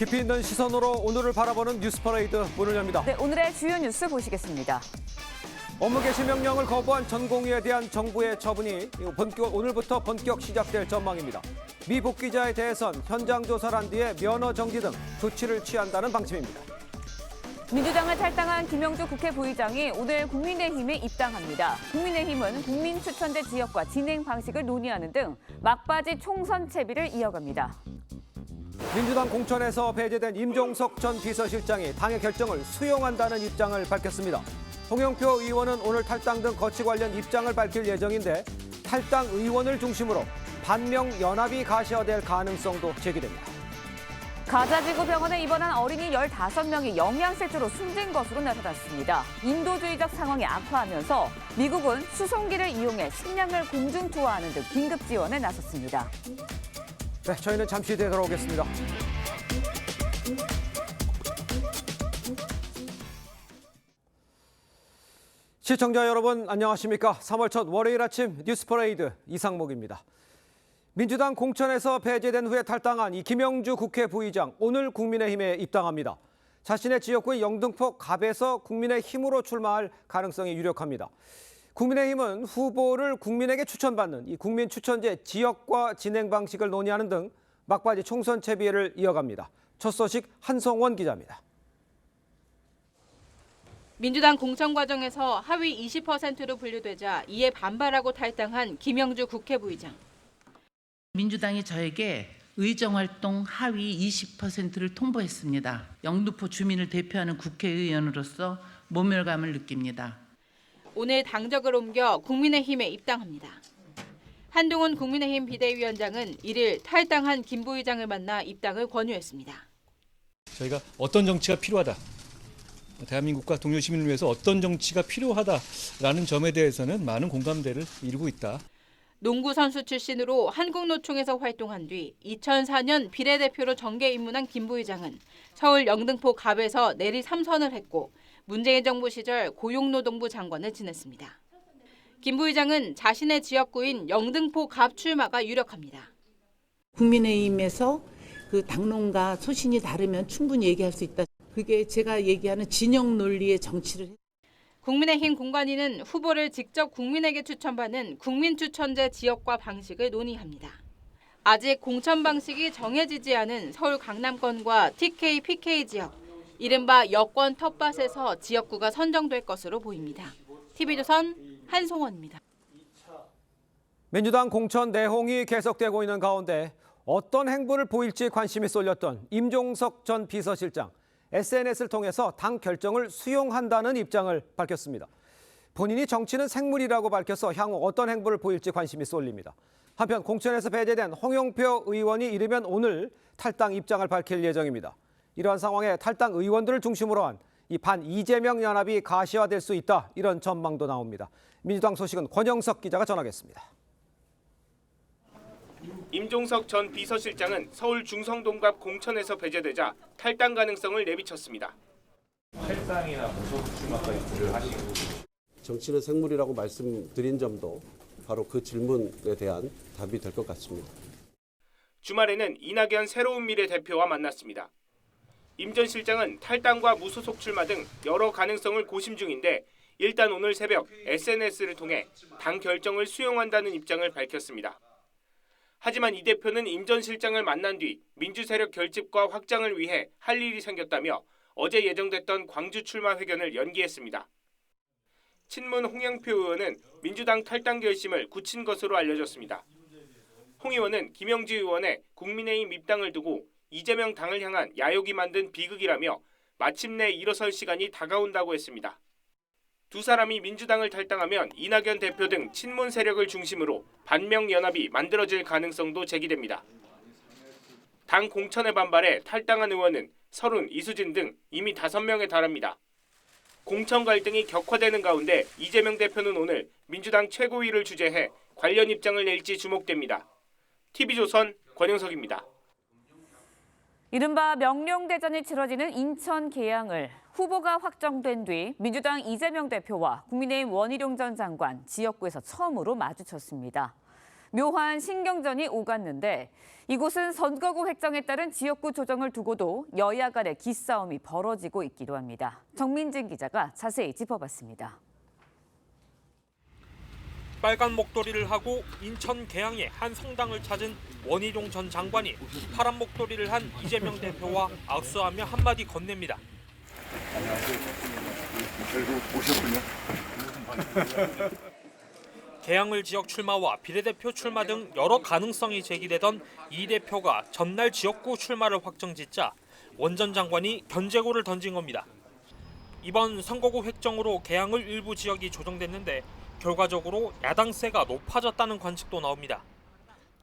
깊이 있는 시선으로 오늘을 바라보는 뉴스 퍼레이드 문을 엽니다. 네, 오늘의 주요 뉴스 보시겠습니다. 업무 개시 명령을 거부한 전공의에 대한 정부의 처분이 오늘부터 본격 시작될 전망입니다. 미 복귀자에 대해선 현장 조사를 한 뒤에 면허 정지 등 조치를 취한다는 방침입니다. 민주당을 탈당한 김영주 국회 부의장이 오늘 국민의힘에 입당합니다. 국민의힘은 국민추천제 지역과 진행 방식을 논의하는 등 막바지 총선 채비를 이어갑니다. 민주당 공천에서 배제된 임종석 전 비서실장이 당의 결정을 수용한다는 입장을 밝혔습니다. 홍영표 의원은 오늘 탈당 등 거취 관련 입장을 밝힐 예정인데 탈당 의원을 중심으로 반명 연합이 가시화될 가능성도 제기됩니다. 가자지구 병원에 입원한 어린이 15명이 영양실조로 숨진 것으로 나타났습니다. 인도주의적 상황이 악화하면서 미국은 수송기를 이용해 식량을 공중 투하하는 등 긴급 지원에 나섰습니다. 네, 저희는 잠시 뒤에 돌아오겠습니다. 시청자 여러분 안녕하십니까? 3월 첫 월요일 아침 뉴스 퍼레이드 이상목입니다. 민주당 공천에서 배제된 후에 탈당한 이 김영주 국회 부의장 오늘 국민의힘에 입당합니다. 자신의 지역구인 영등포 갑에서 국민의힘으로 출마할 가능성이 유력합니다. 국민의힘은 후보를 국민에게 추천받는 이 국민추천제 지역과 진행 방식을 논의하는 등 막바지 총선 채비를 이어갑니다. 첫 소식 한성원 기자입니다. 민주당 공천 과정에서 하위 20%로 분류되자 이에 반발하고 탈당한 김영주 국회 부의장. 민주당이 저에게 의정활동 하위 20%를 통보했습니다. 영등포 주민을 대표하는 국회의원으로서 모멸감을 느낍니다. 오늘 당적을 옮겨 국민의힘에 입당합니다. 한동훈 국민의힘 비대위원장은 1일 탈당한 김 부의장을 만나 입당을 권유했습니다. 저희가 어떤 정치가 필요하다. 대한민국과 동료 시민을 위해서 어떤 정치가 필요하다라는 점에 대해서는 많은 공감대를 이루고 있다. 농구 선수 출신으로 한국노총에서 활동한 뒤 2004년 비례대표로 정계 입문한 김 부의장은 서울 영등포 갑에서 내리 3선을 했고 문재인 정부 시절 고용노동부 장관을 지냈습니다. 김 부의장은 자신의 지역구인 영등포 갑 출마가 유력합니다. 국민의힘에서 그 당론과 소신이 다르면 충분히 얘기할 수 있다. 그게 제가 얘기하는 진영 논리의 정치를 국민의힘 공관위는 후보를 직접 국민에게 추천받는 국민추천제 지역과 방식을 논의합니다. 아직 공천 방식이 정해지지 않은 서울 강남권과 TK, PK 지역, 이른바 여권 텃밭에서 지역구가 선정될 것으로 보입니다. TV조선 한송원입니다. 민주당 공천 내홍이 계속되고 있는 가운데 어떤 행보를 보일지 관심이 쏠렸던 임종석 전 비서실장. SNS를 통해서 당 결정을 수용한다는 입장을 밝혔습니다. 본인이 정치는 생물이라고 밝혀서 향후 어떤 행보를 보일지 관심이 쏠립니다. 한편 공천에서 배제된 홍영표 의원이 이르면 오늘 탈당 입장을 밝힐 예정입니다. 이러한 상황에 탈당 의원들을 중심으로 한 이 반 이재명 연합이 가시화될 수 있다. 이런 전망도 나옵니다. 민주당 소식은 권영석 기자가 전하겠습니다. 임종석 전 비서실장은 서울 중성동갑 공천에서 배제되자 탈당 가능성을 내비쳤습니다. 탈당이나 무소속 출마까지 고려하시고 정치는 생물이라고 말씀드린 점도 바로 그 질문에 대한 답이 될 것 같습니다. 주말에는 이낙연 새로운 미래 대표와 만났습니다. 임 전 실장은 탈당과 무소속 출마 등 여러 가능성을 고심 중인데 일단 오늘 새벽 SNS를 통해 당 결정을 수용한다는 입장을 밝혔습니다. 하지만 이 대표는 임 전 실장을 만난 뒤 민주세력 결집과 확장을 위해 할 일이 생겼다며 어제 예정됐던 광주 출마 회견을 연기했습니다. 친문 홍영표 의원은 민주당 탈당 결심을 굳힌 것으로 알려졌습니다. 홍 의원은 김영주 의원의 국민의힘 입당을 두고 이재명 당을 향한 야욕이 만든 비극이라며 마침내 일어설 시간이 다가온다고 했습니다. 두 사람이 민주당을 탈당하면 이낙연 대표 등 친문 세력을 중심으로 반명 연합이 만들어질 가능성도 제기됩니다. 당 공천에 반발해 탈당한 의원은 서른, 이수진 등 이미 5명에 달합니다. 공천 갈등이 격화되는 가운데 이재명 대표는 오늘 민주당 최고위를 주재해 관련 입장을 낼지 주목됩니다. TV조선 권영석입니다. 이른바 명룡대전이 치러지는 인천 계양을 후보가 확정된 뒤 민주당 이재명 대표와 국민의힘 원희룡 전 장관 지역구에서 처음으로 마주쳤습니다. 묘한 신경전이 오갔는데 이곳은 선거구 획정에 따른 지역구 조정을 두고도 여야 간의 기싸움이 벌어지고 있기도 합니다. 정민진 기자가 자세히 짚어봤습니다. 빨간 목도리를 하고 인천 계양의 한 성당을 찾은 원희룡 전 장관이 파란 목도리를 한 이재명 대표와 악수하며 한마디 건넵니다. 안녕하세요. 결국 오셨군요. 계양을 지역 출마와 비례대표 출마 등 여러 가능성이 제기되던 이 대표가 전날 지역구 출마를 확정짓자 원 전 장관이 견제구를 던진 겁니다. 이번 선거구 획정으로 계양을 일부 지역이 조정됐는데 결과적으로 야당세가 높아졌다는 관측도 나옵니다.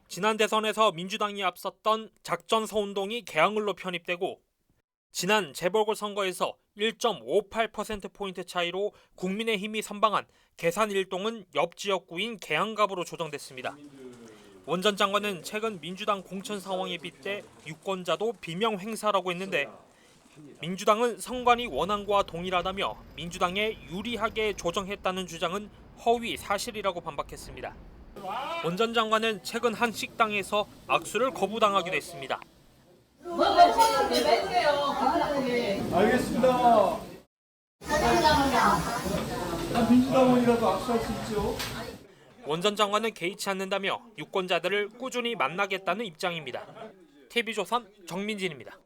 지난 대선에서 민주당이 앞섰던 작전서 운동이 계양을로 편입되고 지난 재보궐선거에서 1.58%포인트 차이로 국민의힘이 선방한 계산 일동은 옆 지역구인 계양갑으로 조정됐습니다. 원 전 장관은 최근 민주당 공천 상황에 빗대 유권자도 비명 행사라고 했는데 민주당은 선관위 원안과 동일하다며 민주당에 유리하게 조정했다는 주장은 허위 사실이라고 반박했습니다. 원 전 장관은 최근 한 식당에서 악수를 거부당하기도 했습니다. 알겠습니다. 민주당원이라도 악수할 수 있죠. 원 전 장관은 개의치 않는다며 유권자들을 꾸준히 만나겠다는 입장입니다. TV조선 정민진입니다.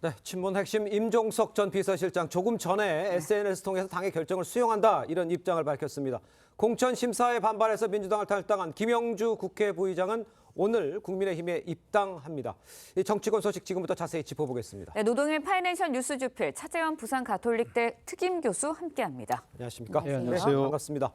네, 친문 핵심 임종석 전 비서실장 조금 전에 SNS 통해서 당의 결정을 수용한다 이런 입장을 밝혔습니다. 공천 심사에 반발해서 민주당을 탈당한 김영주 국회 부의장은 오늘 국민의힘에 입당합니다. 이 정치권 소식 지금부터 자세히 짚어보겠습니다. 네, 노동일 파이낸셜 뉴스주필 차재원 부산가톨릭대 특임 교수 함께합니다. 안녕하십니까? 네, 안녕하세요. 반갑습니다.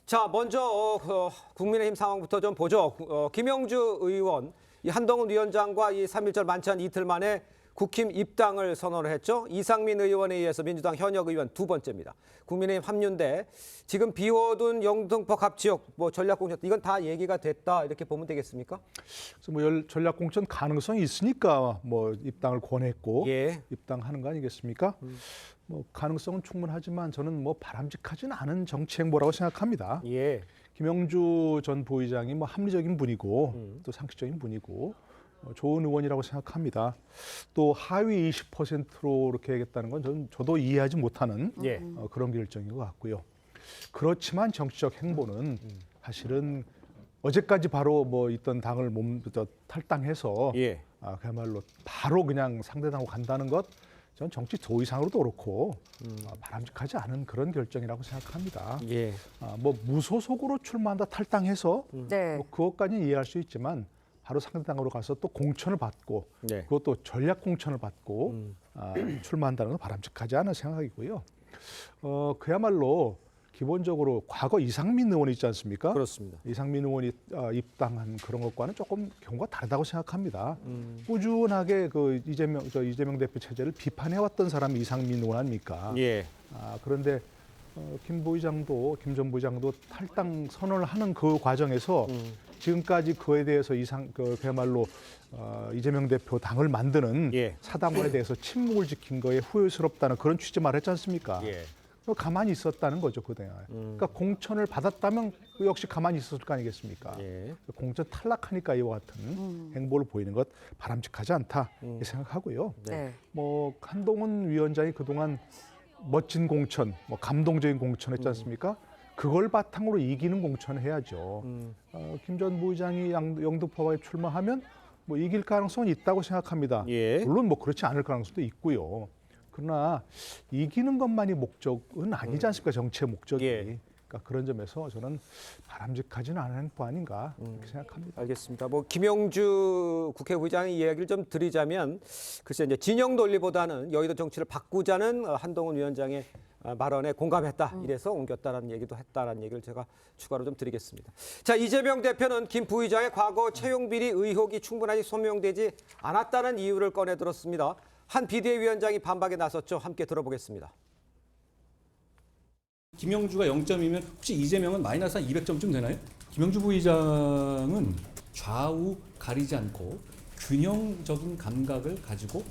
자, 먼저 국민의힘 상황부터 좀 보죠. 김영주 의원, 이 한동훈 위원장과 이 3.1절 만찬 이틀 만에 국힘 입당을 선언을 했죠. 이상민 의원에 의해서 민주당 현역 의원 두 번째입니다. 국민의힘 합류인데 지금 비워둔 영등포 갑지역 전략공천 이건 다 얘기가 됐다 이렇게 보면 되겠습니까? 그래서 전략공천 가능성이 있으니까 입당을 권했고 예. 입당하는 거 아니겠습니까? 가능성은 충분하지만 저는 바람직하진 않은 정치 행보라고 생각합니다. 예. 김영주 전 부의장이 합리적인 분이고 또 상식적인 분이고 좋은 의원이라고 생각합니다. 또 하위 20%로 이렇게 하겠다는 건 저도 이해하지 못하는 예. 그런 결정인 것 같고요. 그렇지만 정치적 행보는 사실은 어제까지 바로 있던 당을 탈당해서 예. 그야말로 바로 그냥 상대당으로 간다는 것 저는 정치 도의상으로도 그렇고 바람직하지 않은 그런 결정이라고 생각합니다. 예. 무소속으로 출마한다 탈당해서 네. 그것까지는 이해할 수 있지만 바로 상대당으로 가서 또 공천을 받고 네. 그것도 전략 공천을 받고 출마한다는 건 바람직하지 않은 생각이고요. 그야말로 기본적으로 과거 이상민 의원이 있지 않습니까? 그렇습니다. 이상민 의원이 입당한 그런 것과는 조금 경우가 다르다고 생각합니다. 꾸준하게 이재명 대표 체제를 비판해왔던 사람이 이상민 의원 아닙니까? 예. 그런데 김 전 부의장도 탈당 선언을 하는 그 과정에서 지금까지 그에 대해서 그야말로 이재명 대표 당을 만드는 예. 사당원에 대해서 침묵을 지킨 거에 후회스럽다는 그런 취지 말했지 않습니까? 예. 가만히 있었다는 거죠, 그동안. 그러니까 공천을 받았다면 역시 가만히 있었을 거 아니겠습니까? 예. 공천 탈락하니까 이와 같은 행보를 보이는 것 바람직하지 않다 이렇게 생각하고요. 네. 한동훈 위원장이 그동안 멋진 공천, 감동적인 공천 했지 않습니까? 그걸 바탕으로 이기는 공천을 해야죠. 김 전 부의장이 영등포에 출마하면 이길 가능성은 있다고 생각합니다. 예. 물론 그렇지 않을 가능성도 있고요. 그러나 이기는 것만이 목적은 아니지 않습니까? 정치의 목적이. 예. 그러니까 그런 점에서 저는 바람직하지는 않은 행보 아닌가 이렇게 생각합니다. 알겠습니다. 김영주 국회의장의 이야기를 좀 드리자면 글쎄 이제 진영 논리보다는 여의도 정치를 바꾸자는 한동훈 위원장의 발언에 공감했다. 이래서 옮겼다라는 얘기도 했다라는 얘기를 제가 추가로 좀 드리겠습니다. 자, 이재명 대표는 김 부의장의 과거 채용 비리 의혹이 충분하게 소명되지 않았다는 이유를 꺼내 들었습니다. 한 비대위원장이 반박에 나섰죠. 함께 들어보겠습니다. 김영주가 0점이면 혹시 이재명은 마이너스 한 200점쯤 되나요? 김영주 부의장은 좌우 가리지 않고 균형적인 감각을 가지고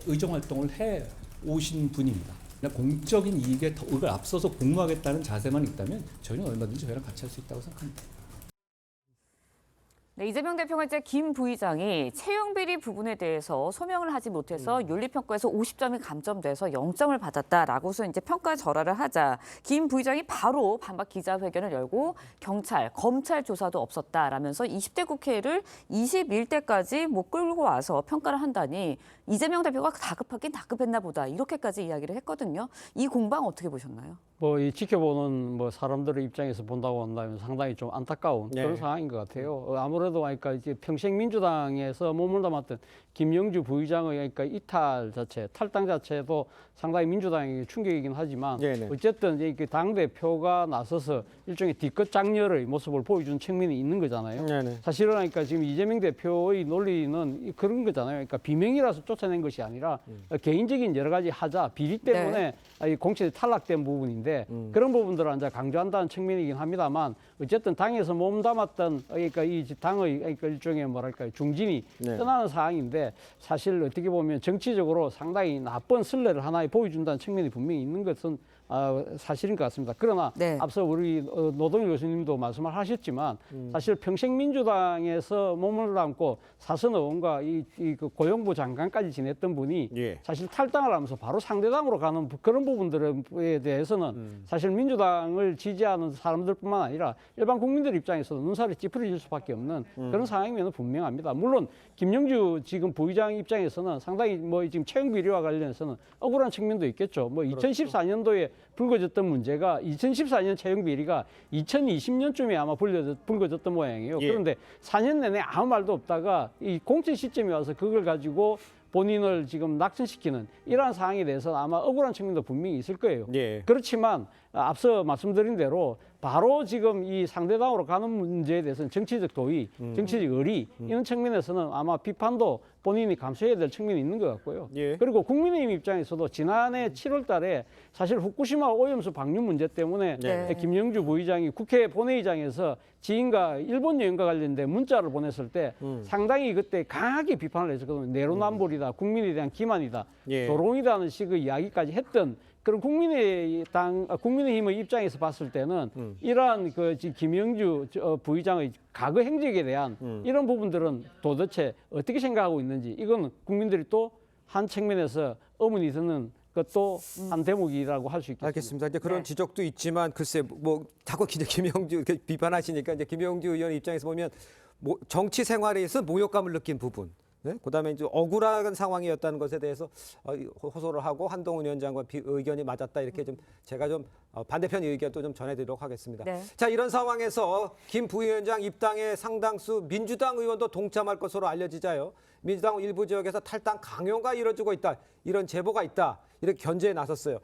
의정 활동을 해 오신 분입니다. 그냥 공적인 이익에 더 앞서서 공모하겠다는 자세만 있다면 저희는 얼마든지 저희랑 같이 할 수 있다고 생각합니다. 네, 이재명 대표가 이제 김 부의장이 채용 비리 부분에 대해서 소명을 하지 못해서 윤리평가에서 50점이 감점돼서 0점을 받았다라고서 이제 평가 절하를 하자 김 부의장이 바로 반박 기자회견을 열고 경찰, 검찰 조사도 없었다라면서 20대 국회를 21대까지 못 끌고 와서 평가를 한다니 이재명 대표가 다급하긴 다급했나 보다 이렇게까지 이야기를 했거든요. 이 공방 어떻게 보셨나요? 뭐 이 지켜보는 뭐 사람들의 입장에서 본다고 한다면 상당히 좀 안타까운 그런 상황인 것 같아요. 아무래도 그러니까 이제 평생 민주당에서 몸을 담았던 김영주 부의장의 그러니까 이탈 자체, 탈당 자체도 상당히 민주당에게 충격이긴 하지만 어쨌든 이제 당 대표가 나서서 일종의 뒤끝 장렬의 모습을 보여준 측면이 있는 거잖아요. 사실은 그러니까 지금 이재명 대표의 논리는 그런 거잖아요. 그러니까 비명이라서 쫓아낸 것이 아니라 개인적인 여러 가지 하자 비리 때문에 공천이 탈락된 부분인데 그런 부분들을 이제 강조한다는 측면이긴 합니다만 어쨌든 당에서 몸 담았던 그러니까 이 당의 그러니까 일종의 뭐랄까요 중진이 떠나는 상황인데 사실 어떻게 보면 정치적으로 상당히 나쁜 선례를 하나에 보여준다는 측면이 분명히 있는 것은 사실인 것 같습니다. 그러나 앞서 우리 노동일 교수님도 말씀을 하셨지만 사실 평생 민주당에서 몸을 담고 사선 의원과 그 고용부 장관까지 지냈던 분이 사실 탈당을 하면서 바로 상대당으로 가는 그런 부분들에 대해서는 사실 민주당을 지지하는 사람들뿐만 아니라 일반 국민들 입장에서도 눈살이 찌푸려질 수밖에 없는 그런 상황이면 분명합니다. 물론 김영주 지금 부의장 입장에서는 상당히 뭐 지금 채용 비리와 관련해서는 억울한 측면도 있겠죠. 뭐 2014년도에 불거졌던 문제가 2014년 채용 비리가 2020년쯤에 아마 불거졌던 모양이에요. 그런데 4년 내내 아무 말도 없다가 이 공천 시점에 와서 그걸 가지고 본인을 지금 낙선시키는 이러한 상황에 대해서 아마 억울한 측면도 분명히 있을 거예요. 그렇지만 앞서 말씀드린 대로 바로 지금 이 상대당으로 가는 문제에 대해서는 정치적 도의, 정치적 의리 이런 측면에서는 아마 비판도 본인이 감수해야 될 측면이 있는 것 같고요. 그리고 국민의힘 입장에서도 지난해 7월 달에 사실 후쿠시마 오염수 방류 문제 때문에 김영주 부의장이 국회 본회의장에서 지인과 일본 여행과 관련된 문자를 보냈을 때 상당히 그때 강하게 비판을 했었거든요. 내로남불이다, 국민에 대한 기만이다, 조롱이다는 식의 이야기까지 했던 그런 국민의힘의 입장에서 봤을 때는 이러한 그 김영주 부의장의 과거 행적에 대한 이런 부분들은 도대체 어떻게 생각하고 있는지 이건 국민들이 또 한 측면에서 의문이 드는 그것도 한 대목이라고 할 수 있겠습니다. 알겠습니다. 이제 그런 지적도 있지만 글쎄 뭐 자꾸 김영주 이렇게 비판하시니까 이제 김영주 의원 입장에서 보면 뭐 정치 생활에서 모욕감을 느낀 부분. 그다음에 이제 억울한 상황이었다는 것에 대해서 호소를 하고 한동훈 위원장과 의견이 맞았다 이렇게 좀 제가 좀 반대편 의견도 좀 전해드리도록 하겠습니다. 자, 이런 상황에서 김 부위원장 입당에 상당수 민주당 의원도 동참할 것으로 알려지자요. 민주당 일부 지역에서 탈당 강요가 이뤄지고 있다 이런 제보가 있다 이렇게 견제에 나섰어요.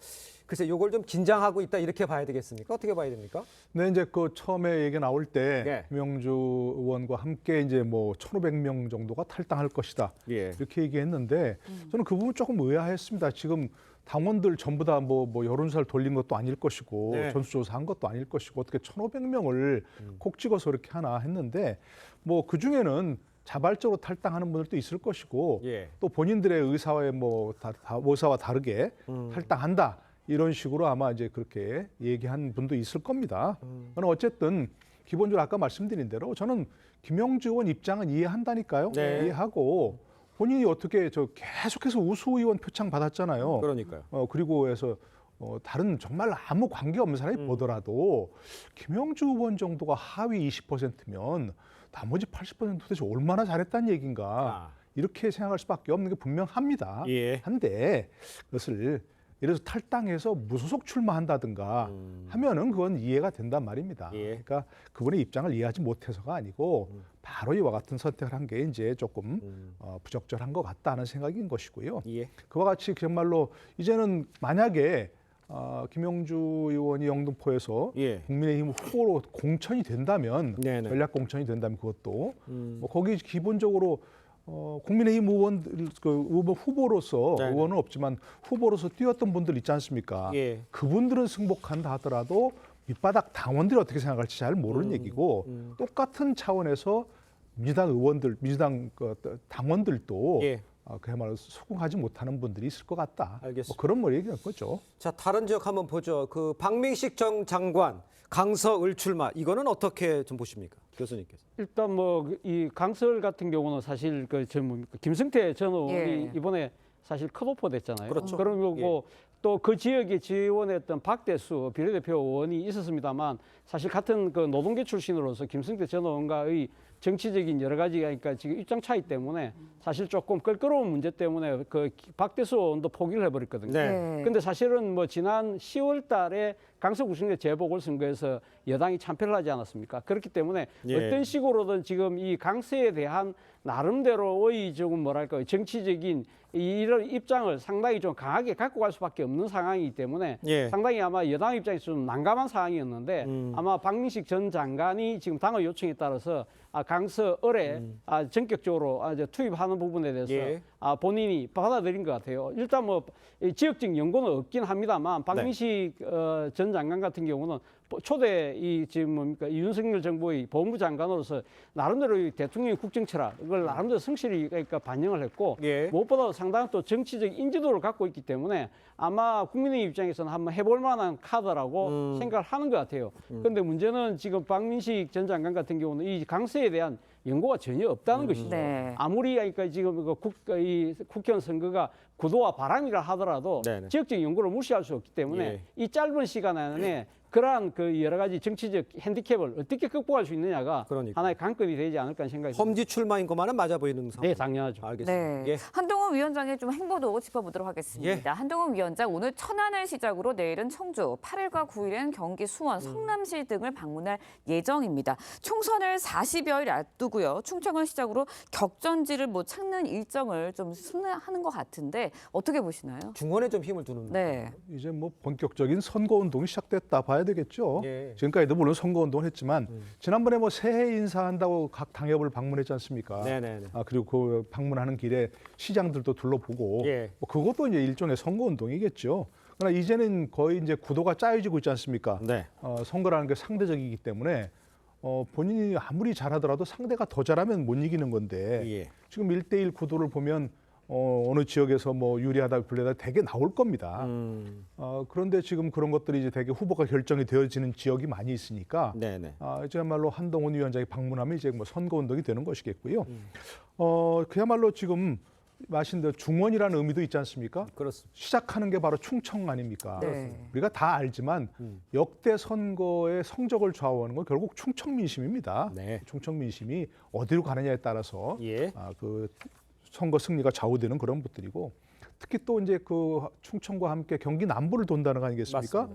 글쎄, 이걸 좀 긴장하고 있다 이렇게 봐야 되겠습니까? 어떻게 봐야 됩니까? 네, 이제 그 처음에 얘기 나올 때 김영주 의원과 함께 이제 뭐 1,500명 정도가 탈당할 것이다 이렇게 얘기했는데 저는 그 부분 조금 의아했습니다. 지금 당원들 전부 다 뭐 여론조사를 돌린 것도 아닐 것이고 전수조사한 것도 아닐 것이고 어떻게 1,500명을 콕 찍어서 이렇게 하나 했는데 뭐 그 중에는 자발적으로 탈당하는 분들도 있을 것이고 또 본인들의 의사와 의사와 다르게 탈당한다. 이런 식으로 아마 이제 그렇게 얘기한 분도 있을 겁니다. 저는 어쨌든 기본적으로 아까 말씀드린 대로 저는 김영주 의원 입장은 이해한다니까요. 이해하고 본인이 어떻게 계속해서 우수 의원 표창 받았잖아요. 그러니까요. 그리고 해서 다른 정말 아무 관계 없는 사람이 보더라도 김영주 의원 정도가 하위 20%면 나머지 80% 도대체 얼마나 잘했다는 얘기인가. 이렇게 생각할 수밖에 없는 게 분명합니다. 한데 그것을 예를 들어서 탈당해서 무소속 출마한다든가 하면은 그건 이해가 된단 말입니다. 그러니까 그분의 입장을 이해하지 못해서가 아니고 바로 이와 같은 선택을 한 게 이제 조금 부적절한 것 같다는 생각인 것이고요. 그와 같이 정말로 이제는 만약에 김영주 의원이 영등포에서 국민의힘 후보로 공천이 된다면 전략 공천이 된다면 그것도 뭐 거기 기본적으로 국민의힘 의원들 후보로서 의원은 없지만 후보로서 뛰었던 분들 있지 않습니까? 그분들은 승복한다 하더라도 밑바닥 당원들이 어떻게 생각할지 잘 모르는 얘기고 똑같은 차원에서 민주당 당원들도 그야말로 수긍하지 못하는 분들이 있을 것 같다. 뭐 그런 얘기인 거죠. 자, 다른 지역 한번 보죠. 그 박민식 전 장관 강서 을 출마 이거는 어떻게 좀 보십니까? 교수님께서. 일단 뭐 이 강설 같은 경우는 사실 김승태 전 의원이 예. 이번에 사실 컷오프 됐잖아요. 그렇죠. 그리고 또 그 지역에 지원했던 박대수 비례대표 의원이 있었습니다만 사실 같은 그 노동계 출신으로서 김승태 전 의원과의 정치적인 여러 가지 그러니까 지금 입장 차이 때문에 사실 조금 껄끄러운 문제 때문에 그 박대수 의원도 포기를 해버렸거든요. 네. 근데 사실은 뭐 지난 10월 달에 강서 구청장 재보궐선거에서 여당이 참패를 하지 않았습니까? 그렇기 때문에 예. 어떤 식으로든 지금 이 강서에 대한 나름대로의 조금 뭐랄까요 정치적인 이런 입장을 상당히 좀 강하게 갖고 갈 수밖에 없는 상황이기 때문에 예. 상당히 아마 여당 입장에서 좀 난감한 상황이었는데 아마 박민식 전 장관이 지금 당의 요청에 따라서 강서 을에 전격적으로 이제 투입하는 부분에 대해서 예. 본인이 받아들인 것 같아요. 일단 뭐 지역적 연고는 없긴 합니다만 박민식 전 장관 같은 경우는 초대 이 지금 뭡니까 윤석열 정부의 법무부 장관으로서 나름대로 이 대통령의 국정철학 이걸 나름대로 성실히 그러니까 반영을 했고 예. 무엇보다 상당한 또 정치적 인지도를 갖고 있기 때문에 아마 국민의 입장에서는 한번 해볼 만한 카드라고 생각을 하는 것 같아요. 그런데 문제는 지금 박민식 전 장관 같은 경우는 이 강서에 대한 연고가 전혀 없다는 것이죠. 네. 아무리 그러니까 지금 이 국회의원 선거가 구도와 바람이라 하더라도 네네. 지역적 연고를 무시할 수 없기 때문에 예. 이 짧은 시간 안에 그러한 그 여러 가지 정치적 핸디캡을 어떻게 극복할 수 있느냐가 그러니까. 하나의 관건이 되지 않을까 생각이 듭니다. 험지 출마인 것만은 맞아 보이는 상황. 네, 당연하죠. 알겠습니다. 네. 예. 한동훈 위원장의 좀 행보도 짚어보도록 하겠습니다. 한동훈 위원장 오늘 천안을 시작으로 내일은 청주, 8일과 9일엔 경기 수원, 성남시 등을 방문할 예정입니다. 총선을 40여일 앞두고요. 충청을 시작으로 격전지를 뭐 찾는 일정을 좀 순회하는 것 같은데 어떻게 보시나요? 중원에 좀 힘을 두는. 네. 이제 뭐 본격적인 선거 운동이 시작됐다 봐야 되겠죠. 예. 지금까지도 물론 선거 운동을 했지만 지난번에 뭐 새해 인사한다고 각 당협을 방문했지 않습니까? 네네네. 그리고 그 방문하는 길에 시장들도 둘러보고 예. 뭐 그것도 이제 일종의 선거 운동이겠죠. 그러나 이제는 거의 이제 구도가 짜여지고 있지 않습니까? 네. 선거라는 게 상대적이기 때문에 본인이 아무리 잘하더라도 상대가 더 잘하면 못 이기는 건데 예. 지금 1대1 구도를 보면 어느 지역에서 뭐 유리하다 불리하다 되게 나올 겁니다. 그런데 지금 그런 것들이 이제 되게 후보가 결정이 되어지는 지역이 많이 있으니까 네네. 이제야말로 한동훈 위원장이 방문하면 이제 뭐 선거 운동이 되는 것이겠고요. 그야말로 지금 말씀 대로 중원이라는 의미도 있지 않습니까? 그렇습니다. 시작하는 게 바로 충청 아닙니까? 네. 우리가 다 알지만 역대 선거의 성적을 좌우하는 건 결국 충청 민심입니다. 네. 충청 민심이 어디로 가느냐에 따라서 예. 그 선거 승리가 좌우되는 그런 것들이고 특히 또 이제 그 충청과 함께 경기 남부를 돈다는 거 아니겠습니까?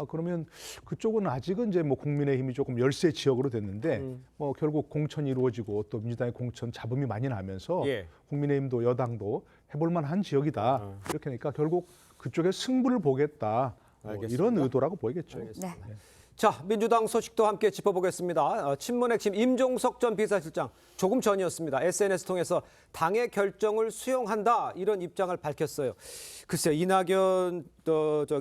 그러면 그쪽은 아직은 이제 뭐 국민의힘이 조금 열세 지역으로 됐는데 뭐 결국 공천이 이루어지고 또 민주당의 공천 잡음이 많이 나면서 예. 국민의힘도 여당도 해볼 만한 지역이다. 이렇게 하니까 결국 그쪽에 승부를 보겠다. 뭐 알겠습니다. 이런 의도라고 보이겠죠. 네. 자, 민주당 소식도 함께 짚어보겠습니다. 친문 핵심 임종석 전 비서실장 조금 전이었습니다. SNS 통해서 당의 결정을 수용한다 이런 입장을 밝혔어요. 글쎄요, 이낙연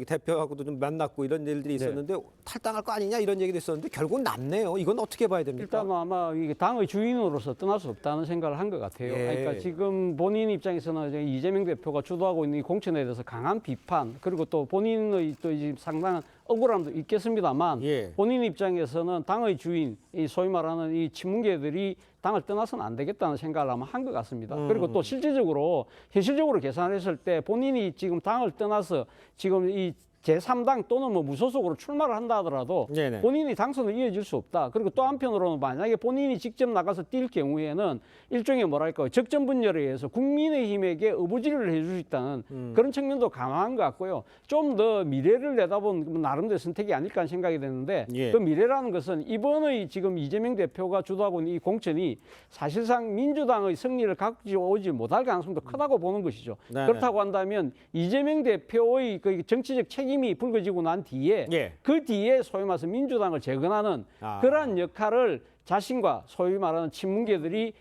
대표하고도 좀 만났고 이런 일들이 있었는데 탈당할 거 아니냐 이런 얘기도 있었는데 결국은 남네요. 이건 어떻게 봐야 됩니까? 일단 아마 이게 당의 주인으로서 떠날 수 없다는 생각을 한 것 같아요. 예. 그러니까 지금 본인 입장에서는 이제 이재명 대표가 주도하고 있는 이 공천에 대해서 강한 비판 그리고 또 본인의 또 이제 상당한 억울함도 있겠습니다만 예. 본인 입장에서는 당의 주인, 이 소위 말하는 이 친문계들이 당을 떠나서는 안 되겠다는 생각을 아마 한 것 같습니다. 그리고 또 실질적으로 현실적으로 계산했을 때 본인이 지금 당을 떠나서 지금 이 제3당 또는 뭐 무소속으로 출마를 한다 하더라도 네네. 본인이 당선은 이어질 수 없다. 그리고 또 한편으로는 만약에 본인이 직접 나가서 뛸 경우에는 일종의 뭐랄까 적정 분열에 의해서 국민의힘에게 어부지리를 해줄 수 있다는 그런 측면도 감안한 것 같고요. 좀 더 미래를 내다본 나름대로 선택이 아닐까 하는 생각이 드는데 예. 그 미래라는 것은 이번의 지금 이재명 대표가 주도하고 있는 이 공천이 사실상 민주당의 승리를 가져오지 못할 가능성도 크다고 보는 것이죠. 네네. 그렇다고 한다면 이재명 대표의 그 정치적 책임이 불거지고 난 뒤에 예. 그 뒤에 소위 말해서 민주당을 재건하는 그러한 역할을 자신과 소위 말하는 친문계들이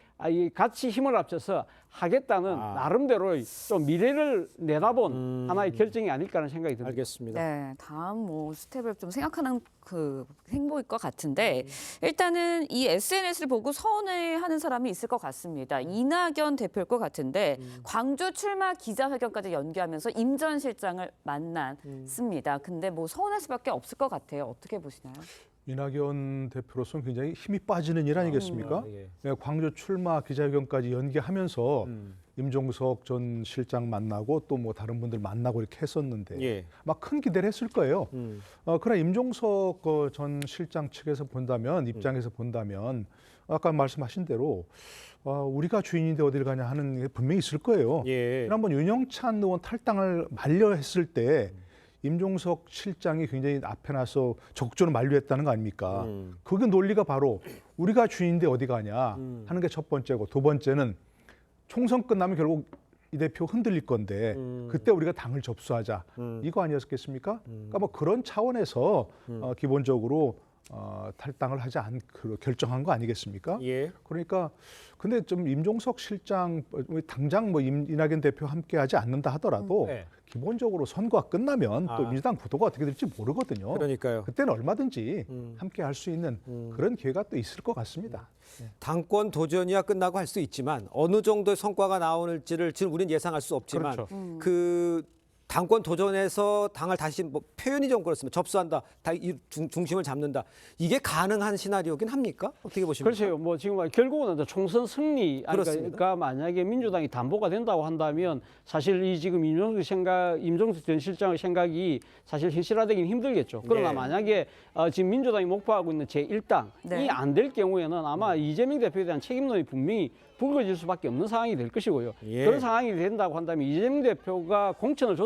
같이 힘을 합쳐서 하겠다는 나름대로의 좀 미래를 내다본 하나의 결정이 아닐까 하는 생각이 듭니다. 알겠습니다. 네, 다음 뭐 스텝을 좀 생각하는 그 행보일 것 같은데 일단은 이 SNS를 보고 서운해하는 사람이 있을 것 같습니다. 이낙연 대표일 것 같은데 광주 출마 기자회견까지 연기하면서 임 전 실장을 만났습니다. 근데 뭐 서운할 수밖에 없을 것 같아요. 어떻게 보시나요? 이낙연 대표로서는 굉장히 힘이 빠지는 일 아니겠습니까? 예. 광주 출마 기자회견까지 연기하면서 임종석 전 실장 만나고 또 뭐 다른 분들 만나고 이렇게 했었는데 예. 막 큰 기대를 했을 거예요. 그러나 임종석 전 실장 측에서 본다면 입장에서 본다면 아까 말씀하신 대로 우리가 주인인데 어딜 가냐 하는 게 분명히 있을 거예요. 예. 지난번 윤영찬 의원 탈당을 만료했을 때 임종석 실장이 굉장히 앞에 나서 적극적으로 만류했다는 거 아닙니까? 그 논리가 바로 우리가 주인인데 어디 가냐 하는 게 첫 번째고, 두 번째는 총선 끝나면 결국 이 대표 흔들릴 건데 그때 우리가 당을 접수하자 이거 아니었겠습니까? 그러니까 뭐 그런 차원에서 기본적으로 탈당을 하지 않고 결정한 거 아니겠습니까? 예. 그러니까 근데 좀 임종석 실장 당장 뭐 이낙연 대표 함께하지 않는다 하더라도 네. 기본적으로 선거가 끝나면 또 민주당 구도가 어떻게 될지 모르거든요. 그러니까요. 그때는 얼마든지 함께할 수 있는 그런 기회가 또 있을 것 같습니다. 당권 도전이야 끝나고 할 수 있지만 어느 정도의 성과가 나오는지를 지금 우리는 예상할 수 없지만 그렇죠. 그 당권 도전에서 당을 다시 뭐 표현이 좀 그렇습니다. 접수한다, 중심을 잡는다. 이게 가능한 시나리오긴 합니까? 어떻게 보십니까? 그렇죠. 뭐 지금 결국은 이제 총선 승리가 그렇습니다. 만약에 민주당이 담보가 된다고 한다면 사실 이 지금 임종석 전 실장의 생각이 사실 현실화되기는 힘들겠죠. 그러나 네. 만약에 지금 민주당이 목표하고 있는 제1당이 네. 안 될 경우에는 아마 이재명 대표에 대한 책임론이 분명히 불거질 수밖에 없는 상황이 될 것이고요. 예. 그런 상황이 된다고 한다면 이재명 대표가 공천을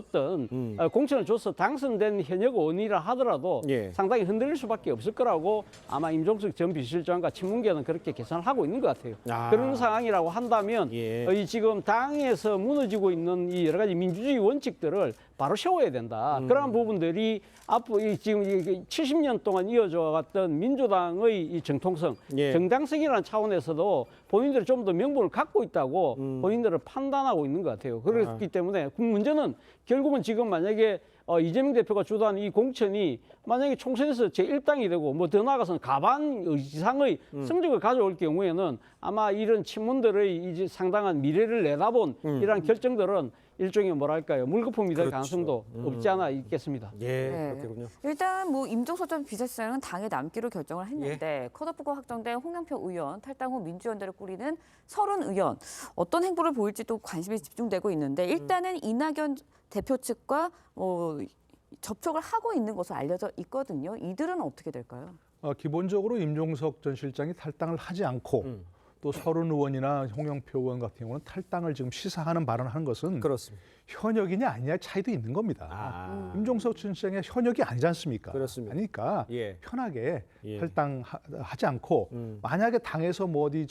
줘서 당선된 현역 의원이라 하더라도 예. 상당히 흔들릴 수밖에 없을 거라고 아마 임종석 전 비서실장과 친문계는 그렇게 계산을 하고 있는 것 같아요. 그런 상황이라고 한다면 예. 이 지금 당에서 무너지고 있는 이 여러 가지 민주주의 원칙들을 바로 세워야 된다. 그러한 부분들이 앞으로 지금 70년 동안 이어져 왔던 민주당의 이 정통성, 예. 정당성이라는 차원에서도 본인들이 좀 더 명분을 갖고 있다고 본인들을 판단하고 있는 것 같아요. 그렇기 때문에 그 문제는 결국은 지금 만약에 이재명 대표가 주도하는 이 공천이 만약에 총선에서 제1당이 되고 뭐 더 나아가서는 가반 이상의 성적을 가져올 경우에는 아마 이런 친문들의 이제 상당한 미래를 내다본 이러한 결정들은 일종의 뭐랄까요, 물거품이 될 그렇죠. 가능성도 없지 않아 있겠습니다. 예, 네. 그렇군요. 일단 뭐 임종석 전 비서실장은 당에 남기로 결정을 했는데 컷오프가 확정된 홍영표 의원, 탈당 후 민주연대를 꾸리는 서른 의원 어떤 행보를 보일지 또 관심이 집중되고 있는데 일단은 이낙연 대표 측과 접촉을 하고 있는 것으로 알려져 있거든요. 이들은 어떻게 될까요? 기본적으로 임종석 전 실장이 탈당을 하지 않고 또 서른 의원이나 홍영표 의원 같은 경우는 탈당을 지금 시사하는 발언을 하는 것은 그렇습니다. 현역이냐 아니냐 차이도 있는 겁니다. 임종석 전 실장이 현역이 아니지 않습니까? 그렇습니다. 그러니까 예. 편하게 예. 탈당하지 않고 만약에 당에서 뭐 어디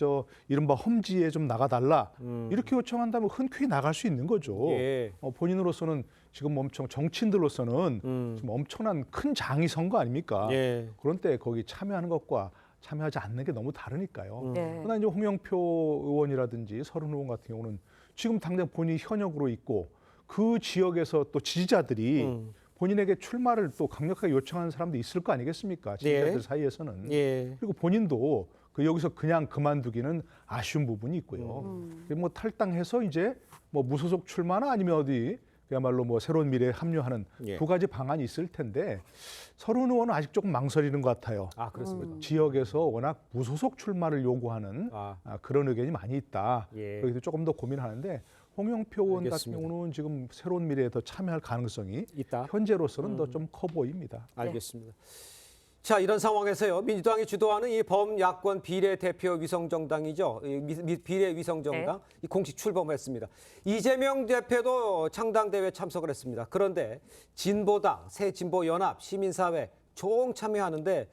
이른바 험지에 좀 나가달라 이렇게 요청한다면 흔쾌히 나갈 수 있는 거죠. 예. 본인으로서는 지금 엄청 정치인들로서는 지금 엄청난 큰 장이 선 거 아닙니까? 예. 그런 때 거기 참여하는 것과 참여하지 않는 게 너무 다르니까요. 네. 그러나 이제 홍영표 의원이라든지 서른 의원 같은 경우는 지금 당장 본인이 현역으로 있고 그 지역에서 또 지지자들이 본인에게 출마를 또 강력하게 요청하는 사람도 있을 거 아니겠습니까? 지지자들 예. 사이에서는. 예. 그리고 본인도 여기서 그냥 그만두기는 아쉬운 부분이 있고요. 뭐 탈당해서 이제 뭐 무소속 출마나 아니면 어디 그야말로 뭐 새로운 미래에 합류하는 예. 두 가지 방안이 있을 텐데 서른 의원은 아직 조금 망설이는 것 같아요. 그렇습니다. 지역에서 워낙 무소속 출마를 요구하는 그런 의견이 많이 있다. 예. 여기도 조금 더 고민하는데 홍영표 의원 알겠습니다. 같은 경우는 지금 새로운 미래에 더 참여할 가능성이 있다. 현재로서는 더 좀 커 보입니다. 알겠습니다. 자, 이런 상황에서요. 민주당이 주도하는 이 범야권 비례대표 위성정당이죠. 비례위성정당 이 공식 출범했습니다. 이재명 대표도 창당대회에 참석을 했습니다. 그런데 진보당, 새진보연합, 시민사회 총 참여하는데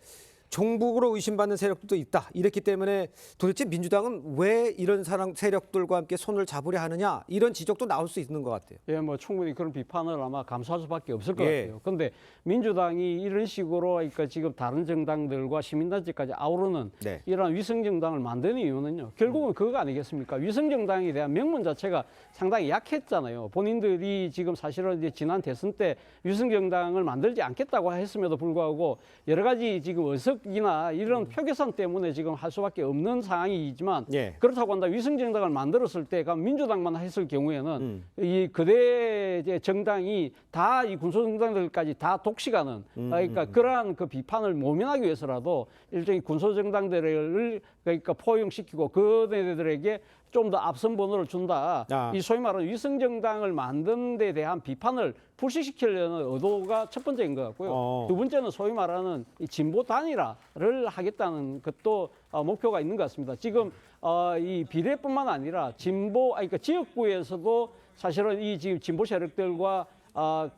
종북으로 의심받는 세력들도 있다. 이랬기 때문에 도대체 민주당은 왜 이런 세력들과 함께 손을 잡으려 하느냐 이런 지적도 나올 수 있는 것 같아요. 예, 뭐 충분히 그런 비판을 아마 감수할 수밖에 없을 것 예. 같아요. 그런데 민주당이 이런 식으로 그러니까 지금 다른 정당들과 시민단체까지 아우르는 네. 이러한 위성정당을 만드는 이유는요. 결국은 그거 아니겠습니까? 위성정당에 대한 명분 자체가 상당히 약했잖아요. 본인들이 지금 사실은 이제 지난 대선 때 위성정당을 만들지 않겠다고 했음에도 불구하고 여러 가지 지금 지역이나 이런 표계산 때문에 지금 할 수밖에 없는 상황이지만 예. 그렇다고 한다 위성정당을 만들었을 때 민주당만 했을 경우에는 이 거대 이제 정당이 다 이 군소정당들까지 다 독식하는 그러니까 그러한 그 비판을 모면하기 위해서라도 일종의 군소정당들을 그러니까 포용시키고 그들에게 좀 더 앞선 번호를 준다. 이 소위 말하는 위성정당을 만든 데 대한 비판을 불식시키려는 의도가 첫 번째인 것 같고요. 두 번째는 소위 말하는 이 진보 단일화를 하겠다는 것도 목표가 있는 것 같습니다. 지금 이 비례뿐만 아니라 그러니까 지역구에서도 사실은 이 지금 진보 세력들과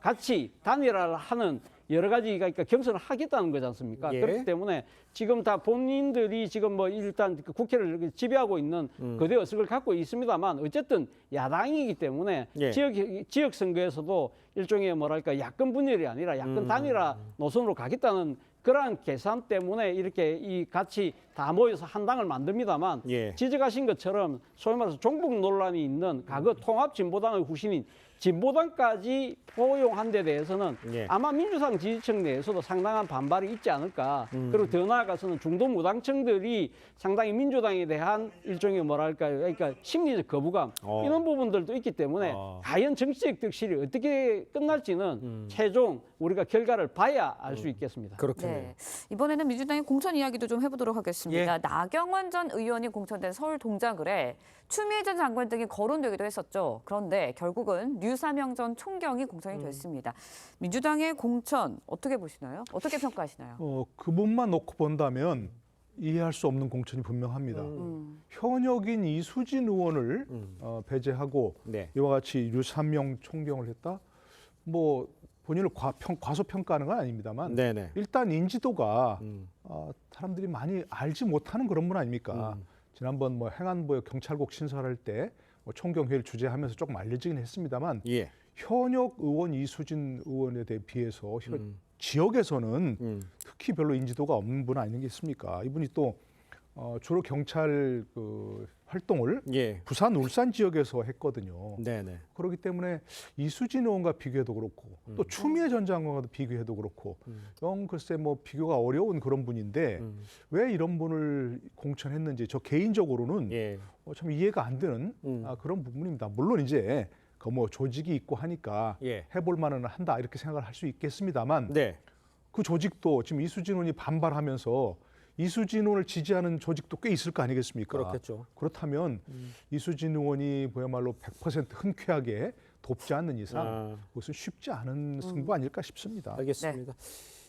같이 단일화를 하는 여러 가지 그러니까 경선을 하겠다는 거지 않습니까? 예. 그렇기 때문에 지금 다 본인들이 지금 뭐 일단 국회를 지배하고 있는 거대 의석을 갖고 있습니다만 어쨌든 야당이기 때문에 예. 지역 선거에서도 일종의 뭐랄까 야권 분열이 아니라 야권 단일화 노선으로 가겠다는 그러한 계산 때문에 이렇게 이 같이 다 모여서 한 당을 만듭니다만 예. 지적하신 것처럼 소위 말해서 종북 논란이 있는 과거 통합진보당의 후신인 진보당까지 포용한 데 대해서는 예. 아마 민주당 지지층 내에서도 상당한 반발이 있지 않을까. 그리고 더 나아가서는 중도 무당층들이 상당히 민주당에 대한 일종의 뭐랄까요. 그러니까 심리적 거부감 이런 부분들도 있기 때문에 과연 정치적 득실이 어떻게 끝날지는 최종 우리가 결과를 봐야 알 수 있겠습니다. 그렇겠네요. 네. 이번에는 민주당의 공천 이야기도 좀 해보도록 하겠습니다. 나경원 전 의원이 공천된 서울 동작을에 추미애 전 장관 등이 거론되기도 했었죠. 그런데 결국은 류사명 전 총경이 공천이 됐습니다. 민주당의 공천 어떻게 보시나요? 어떻게 평가하시나요? 그분만 놓고 본다면 이해할 수 없는 공천이 분명합니다. 현역인 이수진 의원을 배제하고 네. 이와 같이 류사명 총경을 했다. 뭐 본인을 과소평가하는 건 아닙니다만 네네. 일단 인지도가 사람들이 많이 알지 못하는 그런 분 아닙니까? 지난번 뭐 행안부의 경찰국 신설할 때 뭐 총경회를 주재하면서 조금 알려지긴 했습니다만 예. 현역 의원 이수진 의원에 비해서 지역에서는 특히 별로 인지도가 없는 분 아니겠습니까? 이분이 또 주로 경찰 그 활동을 예. 부산 울산 지역에서 했거든요. 네네. 그렇기 때문에 이수진 의원과 비교해도 그렇고 또 추미애 전 장관과도 비교해도 그렇고 영 글쎄 뭐 비교가 어려운 그런 분인데 왜 이런 분을 공천했는지 저 개인적으로는 예. 참 이해가 안 되는 그런 부분입니다. 물론 이제 그 뭐 조직이 있고 하니까 예. 해볼 만은 한다 이렇게 생각을 할 수 있겠습니다만 네. 그 조직도 지금 이수진 의원이 반발하면서 이수진 의원을 지지하는 조직도 꽤 있을 거 아니겠습니까? 그렇겠죠. 그렇다면 이수진 의원이 그야말로 100% 흔쾌하게 돕지 않는 이상 그것은 쉽지 않은 승부 아닐까 싶습니다. 알겠습니다.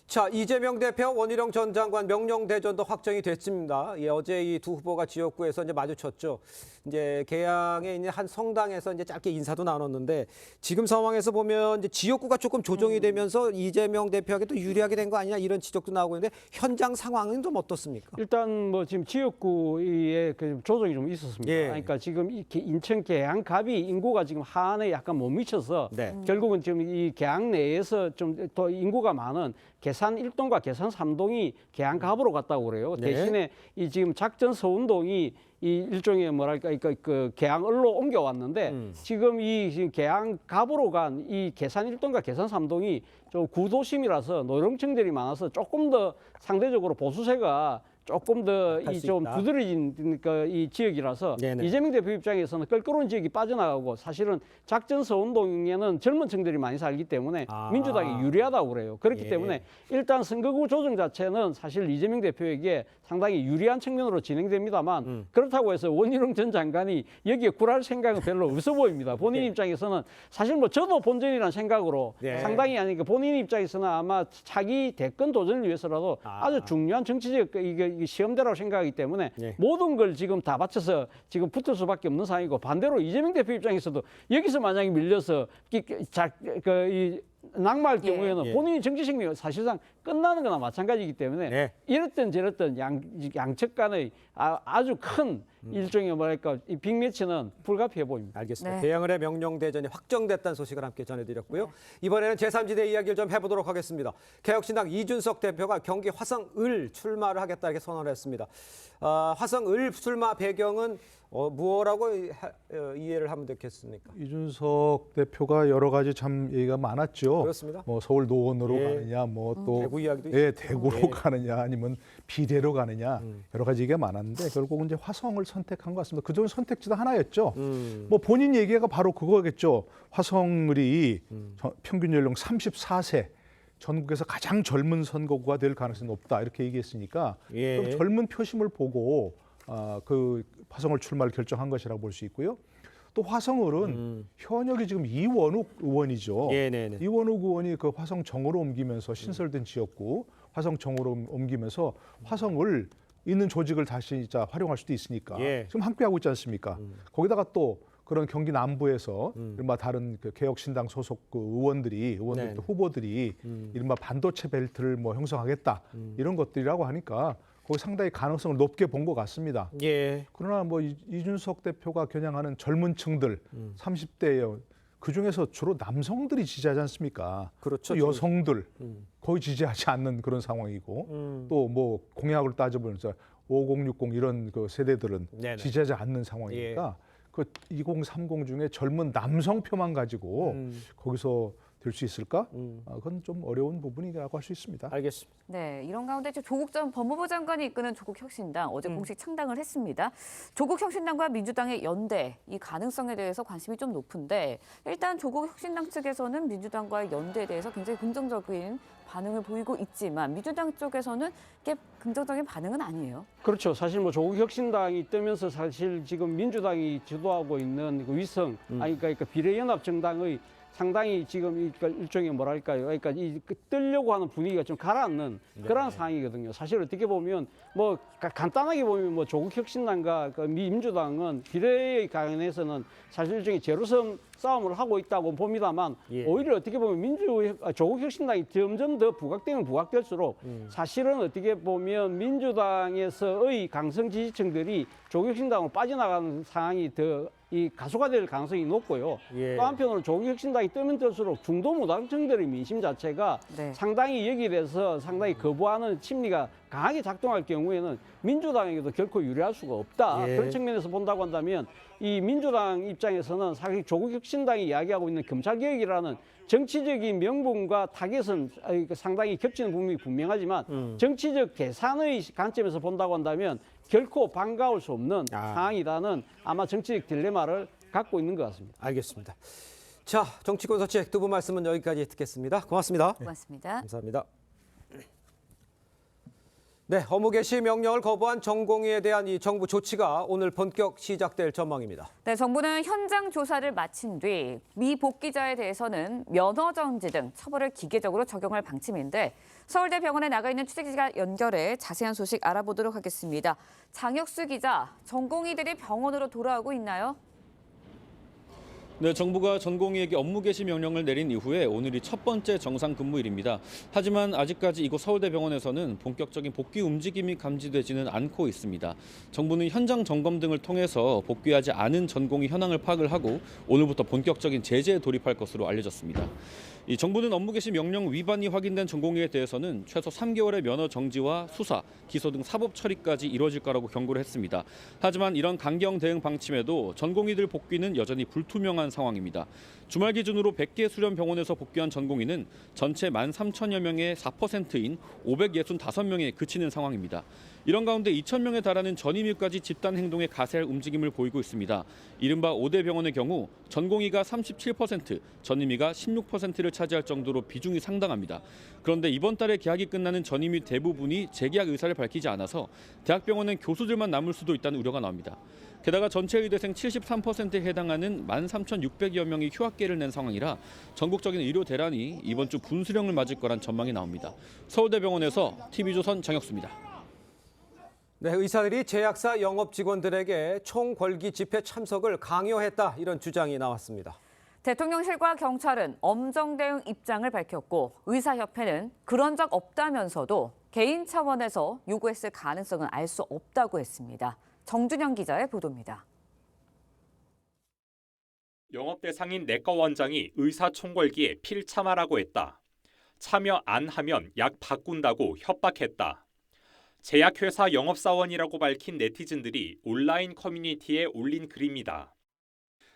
자, 이재명 대표, 원희룡 전 장관 명령 대전도 확정이 됐습니다. 예, 어제 이 두 후보가 지역구에서 이제 마주쳤죠. 이제 개항에 있는 한 성당에서 이제 짧게 인사도 나눴는데 지금 상황에서 보면 이제 지역구가 조금 조정이 되면서 이재명 대표에게 또 유리하게 된 거 아니냐 이런 지적도 나오고 있는데 현장 상황은 좀 어떻습니까? 일단 뭐 지금 지역구의 그 조정이 좀 있었습니다. 예. 그러니까 지금 이 인천 계양 갑이 인구가 지금 하안에 약간 못 미쳐서 네. 결국은 지금 이 계양 내에서 좀 더 인구가 많은 계산 1동과 계산 3동이 계양 갑으로 갔다고 그래요. 네. 대신에 이 지금 작전 서운동이 이 일종의 뭐랄까 그 계양을로 옮겨왔는데 지금 이 계양 갑으로 간 이 계산 1동과 계산 3동이 좀 구도심이라서 노령층들이 많아서 조금 더 상대적으로 보수세가 조금 더 할수 좀 있다. 두드러진 이 지역이라서 네네. 이재명 대표 입장에서는 껄끄러운 지역이 빠져나가고 사실은 작전서 운동에는 젊은 층들이 많이 살기 때문에 민주당이 유리하다고 그래요. 그렇기 예. 때문에 일단 선거구 조정 자체는 사실 이재명 대표에게 상당히 유리한 측면으로 진행됩니다만 그렇다고 해서 원희룡 전 장관이 여기에 굴할 생각은 별로 없어 보입니다. 본인 입장에서는 사실 뭐 저도 본전이라는 생각으로 네. 상당히 아니까 본인 입장에서는 아마 차기 대권 도전을 위해서라도 아주 중요한 정치적 이게 시험대라고 생각하기 때문에 네. 모든 걸 지금 다 바쳐서 지금 붙을 수밖에 없는 상황이고 반대로 이재명 대표 입장에서도 여기서 만약에 밀려서 낙마할 경우에는 예. 본인이 정치 생명이 사실상 끝나는 거나 마찬가지이기 때문에 네. 이랬든 저랬든 양측 간의 아주 큰 일종의 뭐랄까 이 빅매치는 불가피해 보입니다. 알겠습니다. 네. 대양을의 명령대전이 확정됐다는 소식을 함께 전해드렸고요. 이번에는 제3지대 이야기를 좀 해보도록 하겠습니다. 개혁신당 이준석 대표가 경기 화성을 출마를 하겠다 이렇게 선언했습니다. 화성을 출마 배경은 무엇라고 이해를 하면 되겠습니까? 이준석 대표가 여러 가지 참 얘기가 많았죠. 그렇습니다. 뭐 서울 노원으로 예. 가느냐, 뭐 또 대구 이야기도 예, 있었죠. 대구로 예. 가느냐, 아니면 비대로 가느냐 여러 가지 얘기가 많았는데 결국은 이제 화성을 선택한 것 같습니다. 그중 선택지도 하나였죠. 뭐 본인 얘기가 바로 그거겠죠. 화성을이 평균 연령 34세. 전국에서 가장 젊은 선거구가 될 가능성이 높다 이렇게 얘기했으니까 예. 그럼 젊은 표심을 보고 그 화성을 출마를 결정한 것이라고 볼 수 있고요. 또 화성을은 현역이 지금 이원욱 의원이죠. 네네. 이원욱 의원이 그 화성 정으로 옮기면서 신설된 지역구 화성 정으로 옮기면서 화성을 있는 조직을 다시 활용할 수도 있으니까 예. 지금 함께 하고 있지 않습니까? 거기다가 또 그런 경기 남부에서 이른바 다른 그 개혁신당 소속 그 의원들이 네네. 후보들이 이른바 반도체 벨트를 뭐 형성하겠다 이런 것들이라고 하니까 거기 상당히 가능성을 높게 본 것 같습니다. 예. 그러나 뭐 이준석 대표가 겨냥하는 젊은 층들 30대예요. 그 중에서 주로 남성들이 지지하지 않습니까? 그렇죠. 또 여성들 거의 지지하지 않는 그런 상황이고 또 뭐 공약을 따져보면서 5060 이런 그 세대들은 네네. 지지하지 않는 상황이니까 그 2030 중에 젊은 남성표만 가지고 거기서 될 수 있을까? 그건 좀 어려운 부분이라고 할 수 있습니다. 알겠습니다. 네, 이런 가운데 조국 전 법무부 장관이 이끄는 조국혁신당 어제 공식 창당을 했습니다. 조국혁신당과 민주당의 연대, 이 가능성에 대해서 관심이 좀 높은데 일단 조국혁신당 측에서는 민주당과의 연대에 대해서 굉장히 긍정적인 반응을 보이고 있지만 민주당 쪽에서는 이게 긍정적인 반응은 아니에요. 그렇죠. 사실 뭐 조국혁신당이 뜨면서 사실 지금 민주당이 주도하고 있는 그 위성, 그러니까 비례연합 정당의 상당히 지금 일종의 뭐랄까요, 그러니까 뜨려고 하는 분위기가 좀 가라앉는 그런 상황이거든요. 사실 어떻게 보면 뭐 간단하게 보면 뭐 조국혁신당과 그 민주당은 비례에 관해서는 사실 일종의 제로섬 싸움을 하고 있다고 봅니다만 오히려 어떻게 보면 조국혁신당이 점점 더 부각되면 부각될수록 사실은 어떻게 보면 민주당에서의 강성 지지층들이 조국혁신당으로 빠져나가는 상황이 더 가속화될 가능성이 높고요. 또 한편으로 조국혁신당이 뜨면 뜰수록 중도 무당층들의 민심 자체가 상당히 여기에 대해서 상당히 거부하는 심리가 강하게 작동할 경우에는 민주당에게도 결코 유리할 수가 없다. 그런 측면에서 본다고 한다면 이 민주당 입장에서는 사실 조국혁신당이 이야기하고 있는 검찰개혁이라는 정치적인 명분과 타겟은 상당히 겹치는 부분이 분명하지만 정치적 계산의 관점에서 본다고 한다면 결코 반가울 수 없는 상황이라는 아마 정치적 딜레마를 갖고 있는 것 같습니다. 알겠습니다. 자, 정치권 서치 두 분 말씀은 여기까지 듣겠습니다. 고맙습니다. 고맙습니다. 감사합니다. 네, 업무 개시 명령을 거부한 전공의에 대한 이 정부 조치가 오늘 본격 시작될 전망입니다. 네, 정부는 현장 조사를 마친 뒤 미 복귀자에 대해서는 면허 정지 등 처벌을 기계적으로 적용할 방침인데 서울대 병원에 나가 있는 취재기자 연결해 자세한 소식 알아보도록 하겠습니다. 장혁수 기자, 전공의들이 병원으로 돌아오고 있나요? 네, 정부가 전공의에게 업무 개시 명령을 내린 이후에 오늘이 첫 번째 정상 근무일입니다. 하지만 아직까지 이곳 서울대병원에서는 본격적인 복귀 움직임이 감지되지는 않고 있습니다. 정부는 현장 점검 등을 통해서 복귀하지 않은 전공의 현황을 파악을 하고 오늘부터 본격적인 제재에 돌입할 것으로 알려졌습니다. 이 정부는 업무 개시 명령 위반이 확인된 전공의에 대해서는 최소 3개월의 면허 정지와 수사, 기소 등 사법 처리까지 이루어질 거라고 경고를 했습니다. 하지만 이런 강경 대응 방침에도 전공의들 복귀는 여전히 불투명한 상황입니다. 주말 기준으로 100개 수련 병원에서 복귀한 전공의는 전체 13,000여 명의 4%인 565명에 그치는 상황입니다. 이런 가운데 2,000명에 달하는 전임의까지 집단 행동에 가세할 움직임을 보이고 있습니다. 이른바 5대 병원의 경우 전공의가 37%, 전임의가 16%를 차지할 정도로 비중이 상당합니다. 그런데 이번 달에 계약이 끝나는 전임의 대부분이 재계약 의사를 밝히지 않아서 대학병원은 교수들만 남을 수도 있다는 우려가 나옵니다. 게다가 전체 의대생 73%에 해당하는 13,600여 명이 휴학계를 낸 상황이라 전국적인 의료 대란이 이번 주 분수령을 맞을 거란 전망이 나옵니다. 서울대병원에서 TV조선 장혁수입니다. 네, 의사들이 제약사 영업 직원들에게 총궐기 집회 참석을 강요했다 이런 주장이 나왔습니다. 대통령실과 경찰은 엄정 대응 입장을 밝혔고 의사협회는 그런 적 없다면서도 개인 차원에서 요구했을 가능성은 알 수 없다고 했습니다. 정준영 기자의 보도입니다. 영업대상인 내과 원장이 의사총궐기에 필참하라고 했다. 참여 안 하면 약 바꾼다고 협박했다. 제약회사 영업사원이라고 밝힌 네티즌들이 온라인 커뮤니티에 올린 글입니다.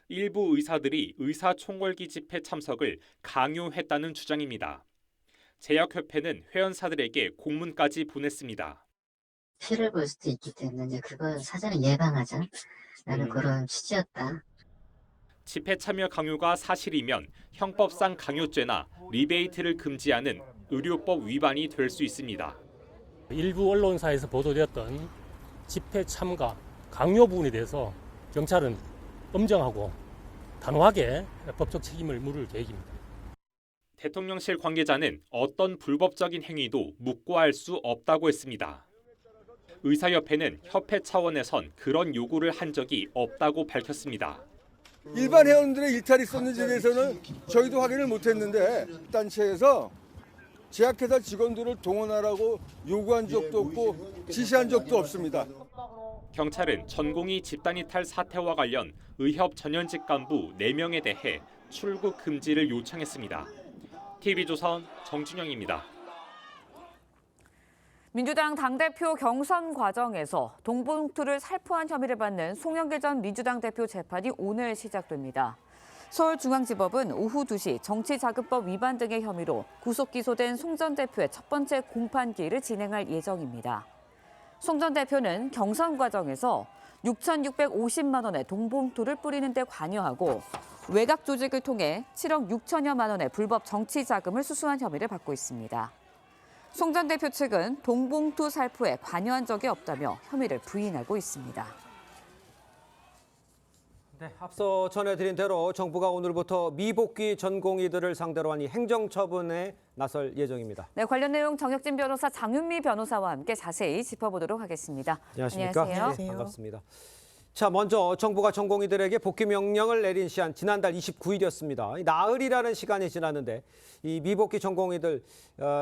일부 의사들이 의사총궐기 집회 참석을 강요했다는 주장입니다. 제약협회는 회원사들에게 공문까지 보냈습니다. 피해를 볼 수도 있기 때문에 이제 그걸 사전에 예방하자라는 그런 취지였다. 집회 참여 강요가 사실이면 형법상 강요죄나 리베이트를 금지하는 의료법 위반이 될 수 있습니다. 일부 언론사에서 보도되었던 집회 참가 강요 부분에 대해서 경찰은 엄정하고 단호하게 법적 책임을 물을 계획입니다. 대통령실 관계자는 어떤 불법적인 행위도 묵과할 수 없다고 했습니다. 의사협회는 협회 차원에선 그런 요구를 한 적이 없다고 밝혔습니다. 일반 회원들의 일탈이 있었는지에 대해서는 저희도 확인을 못했는데 단체에서 제약회사 직원들을 동원하라고 요구한 적도 없고 지시한 적도 없습니다. 경찰은 전공의 집단이탈 사태와 관련 의협 전현직 간부 4명에 대해 출국 금지를 요청했습니다. TV조선 정준영입니다. 민주당 당대표 경선 과정에서 동봉투를 살포한 혐의를 받는 송영길 전 민주당 대표 재판이 오늘 시작됩니다. 서울중앙지법은 오후 2시 정치자금법 위반 등의 혐의로 구속 기소된 송 전 대표의 첫 번째 공판기일을 진행할 예정입니다. 송 전 대표는 경선 과정에서 6,650만 원의 동봉투를 뿌리는 데 관여하고 외곽 조직을 통해 7억 6천여만 원의 불법 정치 자금을 수수한 혐의를 받고 있습니다. 송 전 대표 측은 동봉투 살포에 관여한 적이 없다며 혐의를 부인하고 있습니다. 네, 앞서 전해드린 대로 정부가 오늘부터 미복귀 전공의들을 상대로 한 이 행정처분에 나설 예정입니다. 네, 관련 내용 정혁진 변호사, 장윤미 변호사와 함께 자세히 짚어보도록 하겠습니다. 안녕하십니까? 안녕하세요. 네, 반갑습니다. 자, 먼저 정부가 전공의들에게 복귀 명령을 내린 시한 지난달 29일이었습니다. 나흘이라는 시간이 지났는데 이 미복귀 전공의들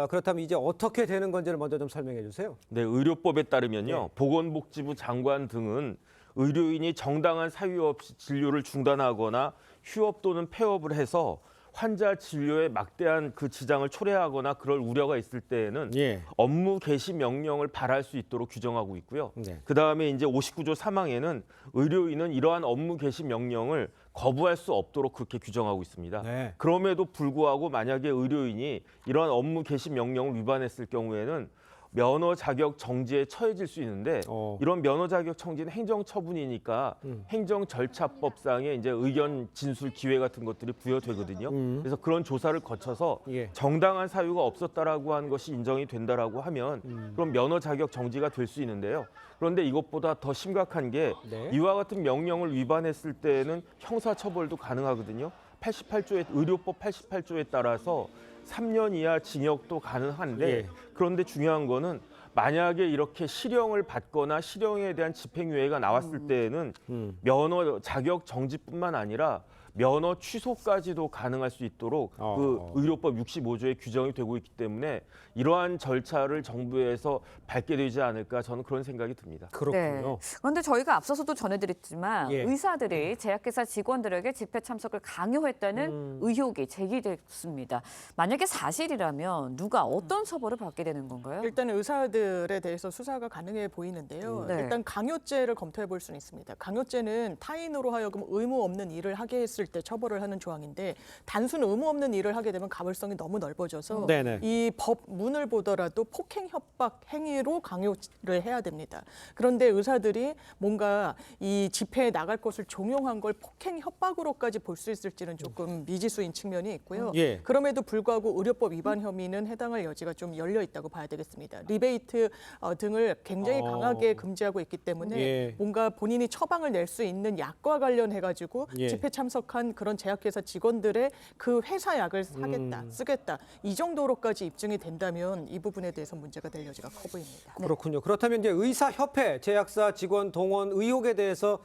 그렇다면 이제 어떻게 되는 건지를 먼저 좀 설명해 주세요. 네, 의료법에 따르면요. 보건복지부 장관 등은 의료인이 정당한 사유 없이 진료를 중단하거나 휴업 또는 폐업을 해서 환자 진료에 막대한 그 지장을 초래하거나 그럴 우려가 있을 때에는 업무 개시 명령을 발할 수 있도록 규정하고 있고요. 그다음에 이제 59조 3항에는 의료인은 이러한 업무 개시 명령을 거부할 수 없도록 그렇게 규정하고 있습니다. 그럼에도 불구하고 만약에 의료인이 이러한 업무 개시 명령을 위반했을 경우에는 면허 자격 정지에 처해질 수 있는데 이런 면허 자격 정지는 행정 처분이니까 행정 절차법상의 이제 의견 진술 기회 같은 것들이 부여되거든요. 그래서 그런 조사를 거쳐서 정당한 사유가 없었다라고 하는 것이 인정이 된다라고 하면 그럼 면허 자격 정지가 될 수 있는데요. 그런데 이것보다 더 심각한 게 이와 같은 명령을 위반했을 때는 형사 처벌도 가능하거든요. 88조의 의료법 88조에 따라서 3년 이하 징역도 가능한데 그런데 중요한 거는 만약에 이렇게 실형을 받거나 실형에 대한 집행유예가 나왔을 때에는 면허 자격 정지뿐만 아니라 면허 취소까지도 가능할 수 있도록 그 의료법 65조에 규정이 되고 있기 때문에 이러한 절차를 정부에서 밟게 되지 않을까 저는 그런 생각이 듭니다. 그렇군요. 네. 그런데 저희가 앞서서도 전해드렸지만 의사들이 제약회사 직원들에게 집회 참석을 강요했다는 의혹이 제기됐습니다. 만약에 사실이라면 누가 어떤 처벌을 받게 되는 건가요? 일단 의사들에 대해서 수사가 가능해 보이는데요. 일단 강요죄를 검토해 볼 수는 있습니다. 강요죄는 타인으로 하여금 의무 없는 일을 하게 했을 때 처벌을 하는 조항인데 단순 의무 없는 일을 하게 되면 가불성이 너무 넓어져서 이 법문을 보더라도 폭행 협박 행위로 강요를 해야 됩니다. 그런데 의사들이 뭔가 이 집회에 나갈 것을 종용한 걸 폭행 협박으로까지 볼 수 있을지는 조금 미지수인 측면이 있고요. 그럼에도 불구하고 의료법 위반 혐의는 해당할 여지가 좀 열려 있다고 봐야 되겠습니다. 리베이트 등을 굉장히 강하게 금지하고 있기 때문에 뭔가 본인이 처방을 낼 수 있는 약과 관련해가지고 집회 참석한 그런 제약회사 직원들의 그 회사 약을 사겠다, 쓰겠다 이 정도로까지 입증이 된다면 이 부분에 대해서 문제가 될 여지가 커 보입니다. 그렇군요. 그렇다면 이제 의사협회 제약사 직원 동원 의혹에 대해서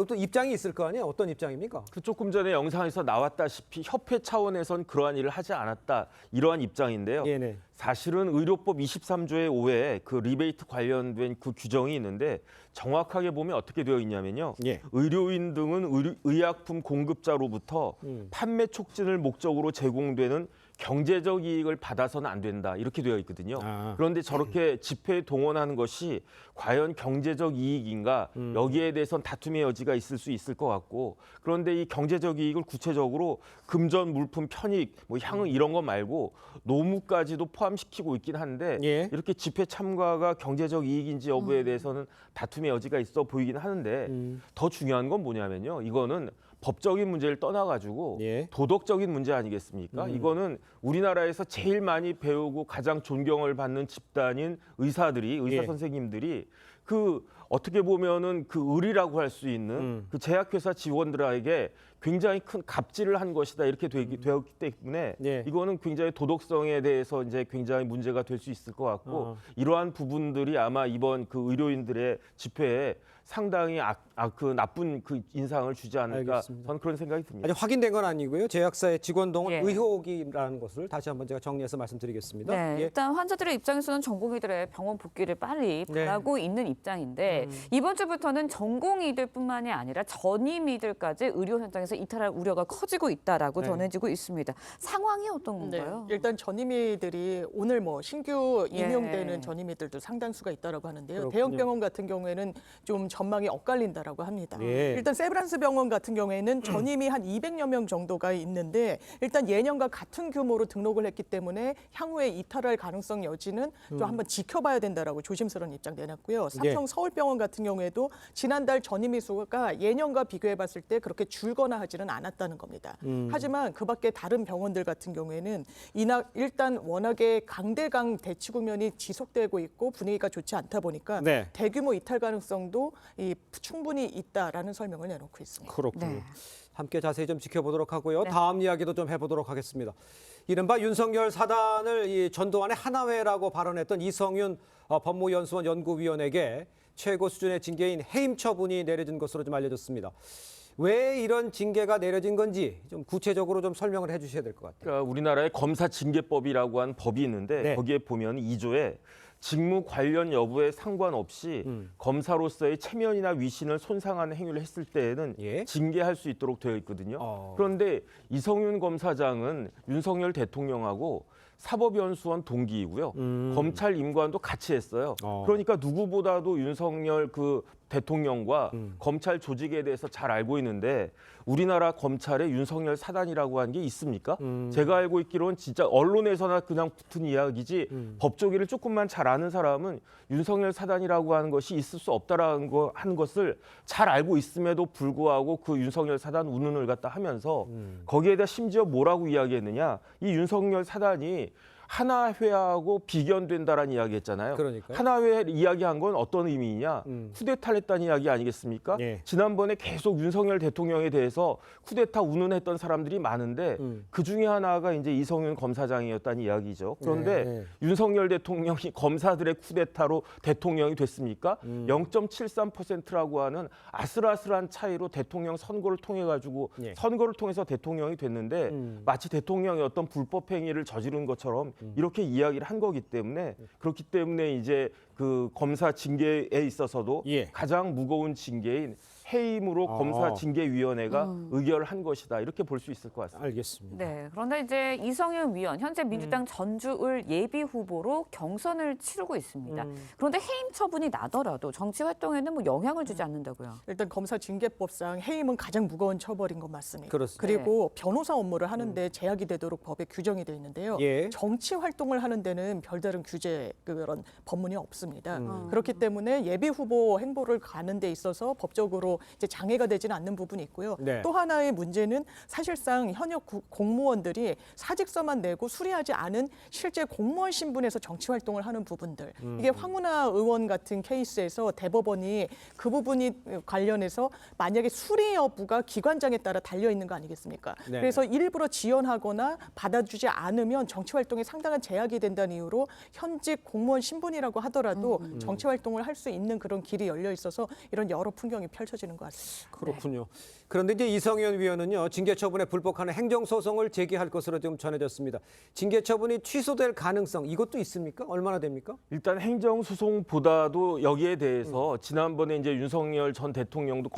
또 입장이 있을 거 아니에요? 어떤 입장입니까? 그 조금 전에 영상에서 나왔다시피 협회 차원에선 그러한 일을 하지 않았다 이러한 입장인데요. 네네. 사실은 의료법 23조의 5에 그 리베이트 관련된 그 규정이 있는데 정확하게 보면 어떻게 되어 있냐면요. 예. 의료인 등은 의약품 공급자로부터 판매 촉진을 목적으로 제공되는 경제적 이익을 받아서는 안 된다 이렇게 되어 있거든요. 그런데 저렇게 집회에 동원하는 것이 과연 경제적 이익인가 여기에 대해서는 다툼의 여지가 있을 수 있을 것 같고 그런데 이 경제적 이익을 구체적으로 금전, 물품, 편익, 뭐 향응 이런 거 말고 노무까지도 포함시키고 있긴 한데 이렇게 집회 참가가 경제적 이익인지 여부에 대해서는 다툼의 여지가 있어 보이긴 하는데 더 중요한 건 뭐냐면요. 이거는 법적인 문제를 떠나가지고 도덕적인 문제 아니겠습니까? 이거는 우리나라에서 제일 많이 배우고 가장 존경을 받는 집단인 의사들이, 의사 선생님들이 그 어떻게 보면은 그 의리라고 할 수 있는 그 제약회사 직원들에게 굉장히 큰 갑질을 한 것이다 이렇게 되었기 때문에 이거는 굉장히 도덕성에 대해서 이제 굉장히 문제가 될 수 있을 것 같고 이러한 부분들이 아마 이번 그 의료인들의 집회에 상당히 그 나쁜 그 인상을 주지 않을까 알겠습니다. 저는 그런 생각이 듭니다. 아직 확인된 건 아니고요. 제약사의 직원 동원 의혹이라는 것을 다시 한번 제가 정리해서 말씀드리겠습니다. 네, 일단 환자들의 입장에서는 전공의들의 병원 복귀를 빨리 바라고 있는 입장인데 이번 주부터는 전공의들뿐만이 아니라 전임의들까지 의료 현장에서 이탈할 우려가 커지고 있다라고 전해지고 있습니다. 상황이 어떤 건가요? 일단 전임의들이 오늘 뭐 신규 임용되는 전임의들도 상당수가 있다라고 하는데요. 그렇군요. 대형 병원 같은 경우에는 좀 전망이 엇갈린다라고 합니다. 예. 일단 세브란스 병원 같은 경우에는 전임이 한 200여 명 정도가 있는데 일단 예년과 같은 규모로 등록을 했기 때문에 향후에 이탈할 가능성 여지는 좀 한번 지켜봐야 된다라고 조심스러운 입장 내놨고요. 삼성 서울병원 같은 경우에도 지난달 전임의 수가 예년과 비교해봤을 때 그렇게 줄거나 하지는 않았다는 겁니다. 하지만 그 밖에 다른 병원들 같은 경우에는 일단 워낙에 강대강 대치 국면이 지속되고 있고 분위기가 좋지 않다 보니까 대규모 이탈 가능성도 충분히 있다라는 설명을 내놓고 있습니다. 그렇군요. 함께 자세히 좀 지켜보도록 하고요. 다음 이야기도 좀 해보도록 하겠습니다. 이른바 윤석열 사단을 전두환의 하나회라고 발언했던 이성윤 법무연수원 연구위원에게 최고 수준의 징계인 해임 처분이 내려진 것으로 좀 알려졌습니다. 왜 이런 징계가 내려진 건지 좀 구체적으로 좀 설명을 해주셔야 될 것 같아요. 그러니까 우리나라의 검사징계법이라고 하는 법이 있는데 거기에 보면 2조에 직무 관련 여부에 상관없이 검사로서의 체면이나 위신을 손상하는 행위를 했을 때에는 징계할 수 있도록 되어 있거든요. 그런데 이성윤 검사장은 윤석열 대통령하고 사법연수원 동기이고요. 검찰 임관도 같이 했어요. 그러니까 누구보다도 윤석열 그 대통령과 검찰 조직에 대해서 잘 알고 있는데 우리나라 검찰에 윤석열 사단이라고 하는 게 있습니까? 제가 알고 있기로는 진짜 언론에서나 그냥 붙은 이야기지 법조계를 조금만 잘 아는 사람은 윤석열 사단이라고 하는 것이 있을 수 없다라는 하는 것을 잘 알고 있음에도 불구하고 그 윤석열 사단 운운을 갖다 하면서 거기에다 심지어 뭐라고 이야기했느냐? 이 윤석열 사단이 하나회하고 비견된다라는 이야기했잖아요. 그러니까요. 하나회 이야기한 건 어떤 의미냐? 쿠데타를 했다는 이야기 아니겠습니까? 지난번에 계속 윤석열 대통령에 대해서 쿠데타 운운했던 사람들이 많은데 그 중에 하나가 이제 이성윤 검사장이었다는 이야기죠. 그런데 윤석열 대통령이 검사들의 쿠데타로 대통령이 됐습니까? 0.73%라고 하는 아슬아슬한 차이로 대통령 선거를 통해 가지고 선거를 통해서 대통령이 됐는데 마치 대통령이 어떤 불법 행위를 저지른 것처럼 이렇게 이야기를 한 거기 때문에 그렇기 때문에 이제 그 검사 징계에 있어서도 가장 무거운 징계인 해임으로 검사징계위원회가 의결을 한 것이다. 이렇게 볼 수 있을 것 같습니다. 알겠습니다. 네, 그런데 이제 이성윤 위원, 현재 민주당 전주을 예비 후보로 경선을 치르고 있습니다. 그런데 해임 처분이 나더라도 정치 활동에는 뭐 영향을 주지 않는다고요? 일단 검사징계법상 해임은 가장 무거운 처벌인 건 맞습니다. 그렇습니다. 그리고 변호사 업무를 하는데 제약이 되도록 법에 규정이 되어 있는데요. 정치 활동을 하는 데는 별다른 규제 그런 법문이 없습니다. 그렇기 때문에 예비 후보 행보를 가는 데 있어서 법적으로 이제 장애가 되지는 않는 부분이 있고요. 또 하나의 문제는 사실상 현역 공무원들이 사직서만 내고 수리하지 않은 실제 공무원 신분에서 정치 활동을 하는 부분들. 이게 황운하 의원 같은 케이스에서 대법원이 그 부분이 관련해서 만약에 수리 여부가 기관장에 따라 달려 있는 거 아니겠습니까? 그래서 일부러 지연하거나 받아주지 않으면 정치 활동에 상당한 제약이 된다는 이유로 현직 공무원 신분이라고 하더라도 정치 활동을 할 수 있는 그런 길이 열려 있어서 이런 여러 풍경이 펼쳐지는 되는 것 같습니다. 그렇군요. 그런데 이제 이성현 위원은요, 징계 처분에 불복하는 행정 소송을 제기할 것으로 좀 전해졌습니다. 징계 처분이 취소될 가능성 이것도 있습니까? 얼마나 됩니까? 일단 행정소송보다도 여기에 대해서 지난번에 이제 윤석열 대통령도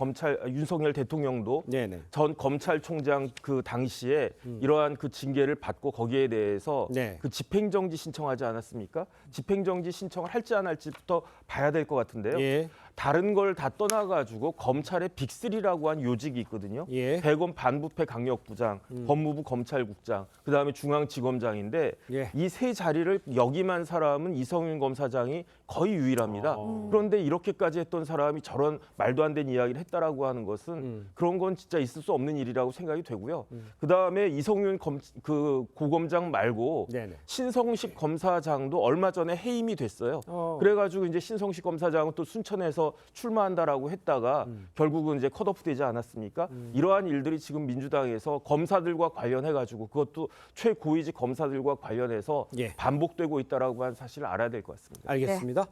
네네. 전 검찰총장 그 당시에 이러한 그 징계를 받고 거기에 대해서 네. 그 집행정지 신청하지 않았습니까? 집행정지 신청을 할지 안 할지부터 봐야 될 것 같은데요. 예. 다른 걸 다 떠나가지고 검찰의 빅3라고 한 요직이 있거든요. 예. 대검 반부패 강력부장, 법무부 검찰국장, 그다음에 중앙지검장인데 예. 이 세 자리를 역임한 사람은 이성윤 검사장이 거의 유일합니다. 그런데 이렇게까지 했던 사람이 저런 말도 안 되는 이야기를 했다라고 하는 것은 그런 건 진짜 있을 수 없는 일이라고 생각이 되고요. 그다음에 이성윤 고검장 말고 네네. 신성식 검사장도 얼마 전에 해임이 됐어요. 그래가지고 이제 신성식 검사장은 또 순천에서 출마한다라고 했다가 결국은 이제 컷오프되지 않았습니까? 이러한 일들이 지금 민주당에서 검사들과 관련해가지고 그것도 최고위직 검사들과 관련해서 예. 반복되고 있다라고 하는 사실을 알아야 될 것 같습니다. 알겠습니다.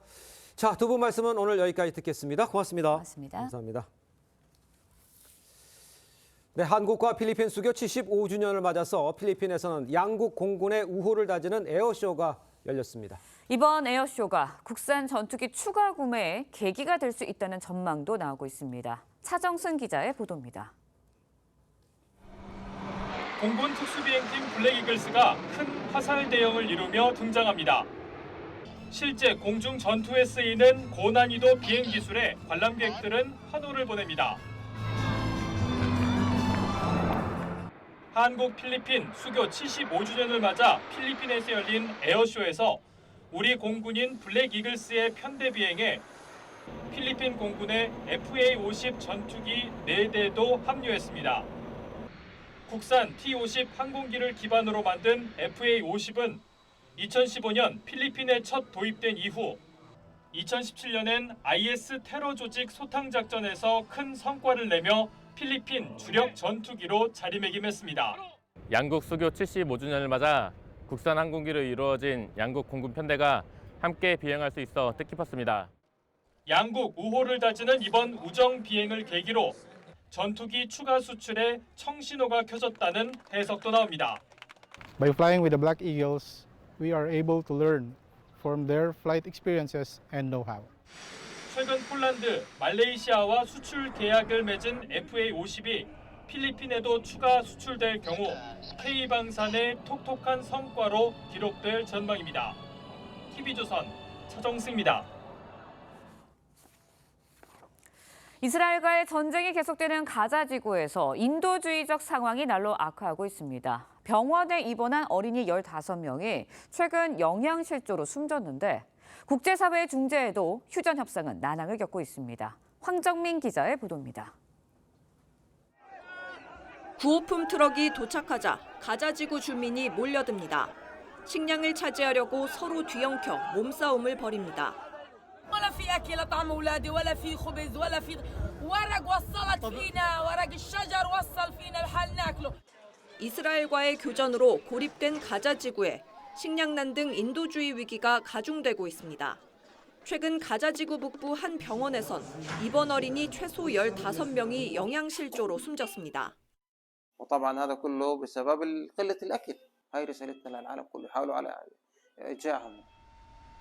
자, 두 분 말씀은 오늘 여기까지 듣겠습니다. 고맙습니다. 고맙습니다. 감사합니다. 네, 한국과 필리핀 수교 75주년을 맞아서 필리핀에서는 양국 공군의 우호를 다지는 에어쇼가 열렸습니다. 이번 에어쇼가 국산 전투기 추가 구매에 계기가 될 수 있다는 전망도 나오고 있습니다. 차정승 기자의 보도입니다. 공군 특수비행팀 블랙이글스가 큰 화살 대형을 이루며 등장합니다. 실제 공중 전투에 쓰이는 고난이도 비행 기술에 관람객들은 환호를 보냅니다. 한국 필리핀 수교 75주년을 맞아 필리핀에서 열린 에어쇼에서 우리 공군인 블랙이글스의 편대 비행에 필리핀 공군의 FA-50 전투기 4대도 합류했습니다. 국산 T-50 항공기를 기반으로 만든 FA-50은 2015년 필리핀에 첫 도입된 이후 2017년엔 IS 테러 조직 소탕 작전에서 큰 성과를 내며 필리핀 주력 전투기로 자리매김했습니다. 양국 수교 75주년을 맞아 국산 항공기로 이루어진 양국 공군 편대가 함께 비행할 수 있어 뜻깊었습니다. 양국 우호를 다지는 이번 우정 비행을 계기로 전투기 추가 수출에 청신호가 켜졌다는 해석도 나옵니다. By flying with the Black Eagles, we are able to learn from their flight experiences and know-how. 최근 폴란드, 말레이시아와 수출 계약을 맺은 FA-50이 필리핀에도 추가 수출될 경우 K방산의 톡톡한 성과로 기록될 전망입니다. TV조선 차정승입니다. 이스라엘과의 전쟁이 계속되는 가자 지구에서 인도주의적 상황이 날로 악화하고 있습니다. 병원에 입원한 어린이 15명이 최근 영양실조로 숨졌는데 국제사회의 중재에도 휴전 협상은 난항을 겪고 있습니다. 황정민 기자의 보도입니다. 구호품 트럭이 도착하자 가자지구 주민이 몰려듭니다. 식량을 차지하려고 서로 뒤엉켜 몸싸움을 벌입니다. 이스라엘과의 교전으로 고립된 가자지구에 식량난 등 인도주의 위기가 가중되고 있습니다. 최근 가자지구 북부 한 병원에선 입원 어린이 최소 15명이 영양실조로 숨졌습니다. وطبعا هذا كله بسبب قلة الأكل. هاي رسالتنا للعالم كله يحاولوا على إرجاعهم.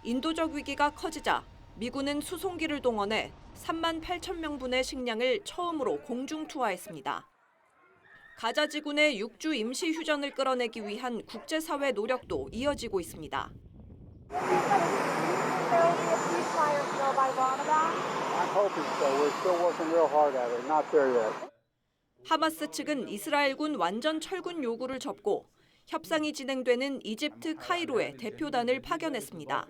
인도적 위기가 커지자 미군은 수송기를 동원해 3만 8천 명분의 식량을 처음으로 공중 투하했습니다. 가자지구 내 6주 임시 휴전을 끌어내기 위한 국제사회 노력도 이어지고 있습니다. 하마스 측은 이스라엘군 완전 철군 요구를 접고 협상이 진행되는 이집트 카이로에 대표단을 파견했습니다.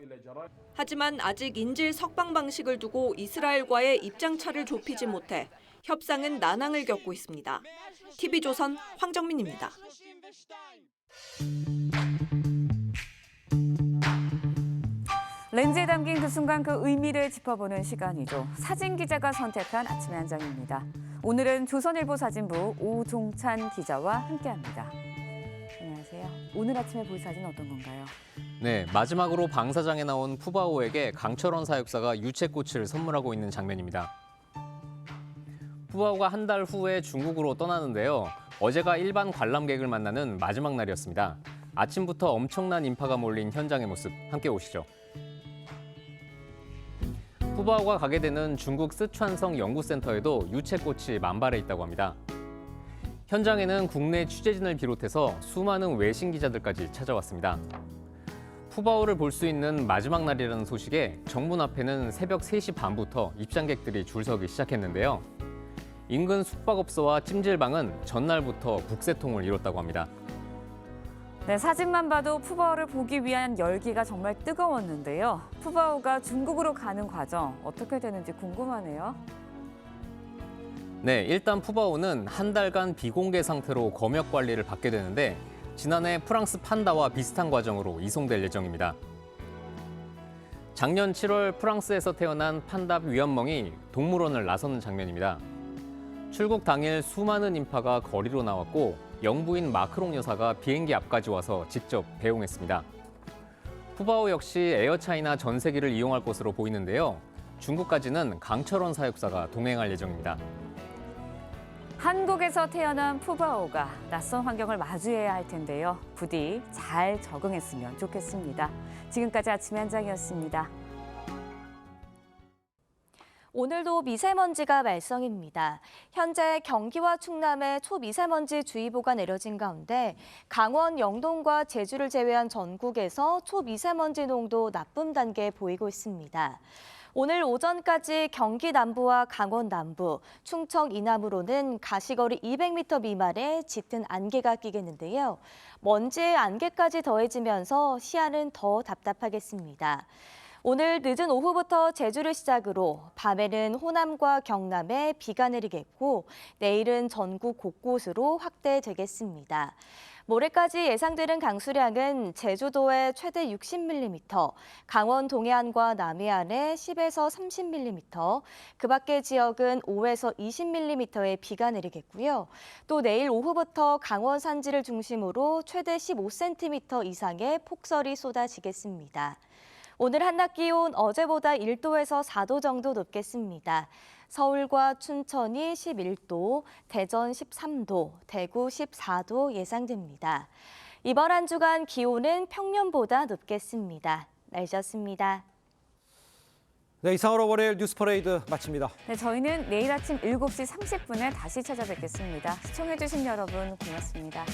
하지만 아직 인질 석방 방식을 두고 이스라엘과의 입장차를 좁히지 못해 협상은 난항을 겪고 있습니다. TV조선 황정민입니다. 렌즈에 담긴 그 순간 그 의미를 짚어보는 시간이죠. 사진 기자가 선택한 아침의 한 장입니다. 오늘은 조선일보 사진부 오종찬 기자와 함께합니다. 안녕하세요. 오늘 아침에 볼 사진 어떤 건가요? 네, 마지막으로 방사장에 나온 푸바오에게 강철원 사육사가 유채꽃을 선물하고 있는 장면입니다. 푸바오가 한 달 후에 중국으로 떠나는데요. 어제가 일반 관람객을 만나는 마지막 날이었습니다. 아침부터 엄청난 인파가 몰린 현장의 모습 함께 보시죠. 푸바오가 가게 되는 중국 쓰촨성 연구센터에도 유채꽃이 만발해 있다고 합니다. 현장에는 국내 취재진을 비롯해서 수많은 외신 기자들까지 찾아왔습니다. 푸바오를 볼 수 있는 마지막 날이라는 소식에 정문 앞에는 새벽 3시 반부터 입장객들이 줄 서기 시작했는데요. 인근 숙박업소와 찜질방은 전날부터 북새통을 이뤘다고 합니다. 네, 사진만 봐도 푸바오를 보기 위한 열기가 정말 뜨거웠는데요. 푸바오가 중국으로 가는 과정 어떻게 되는지 궁금하네요. 네, 일단 푸바오는 한 달간 비공개 상태로 검역 관리를 받게 되는데 지난해 프랑스 판다와 비슷한 과정으로 이송될 예정입니다. 작년 7월 프랑스에서 태어난 판다 위안멍이 동물원을 나서는 장면입니다. 출국 당일 수많은 인파가 거리로 나왔고 영부인 마크롱 여사가 비행기 앞까지 와서 직접 배웅했습니다. 푸바오 역시 에어차이나 전세기를 이용할 것으로 보이는데요. 중국까지는 강철원 사육사가 동행할 예정입니다. 한국에서 태어난 푸바오가 낯선 환경을 마주해야 할 텐데요. 부디 잘 적응했으면 좋겠습니다. 지금까지 아침의 한장이었습니다. 오늘도 미세먼지가 말썽입니다. 현재 경기와 충남에 초미세먼지 주의보가 내려진 가운데 강원, 영동과 제주를 제외한 전국에서 초미세먼지 농도 나쁨 단계에 보이고 있습니다. 오늘 오전까지 경기 남부와 강원 남부, 충청 이남으로는 가시거리 200m 미만의 짙은 안개가 끼겠는데요. 먼지의 안개까지 더해지면서 시야는 더 답답하겠습니다. 오늘 늦은 오후부터 제주를 시작으로 밤에는 호남과 경남에 비가 내리겠고 내일은 전국 곳곳으로 확대되겠습니다. 모레까지 예상되는 강수량은 제주도에 최대 60mm, 강원 동해안과 남해안에 10에서 30mm, 그 밖의 지역은 5에서 20mm의 비가 내리겠고요. 또 내일 오후부터 강원 산지를 중심으로 최대 15cm 이상의 폭설이 쏟아지겠습니다. 오늘 한낮 기온 어제보다 1도에서 4도 정도 높겠습니다. 서울과 춘천이 11도, 대전 13도, 대구 14도 예상됩니다. 이번 한 주간 기온은 평년보다 높겠습니다. 날씨였습니다. 네, 이상으로 월요일 뉴스 퍼레이드 마칩니다. 네, 저희는 내일 아침 7시 30분에 다시 찾아뵙겠습니다. 시청해주신 여러분 고맙습니다.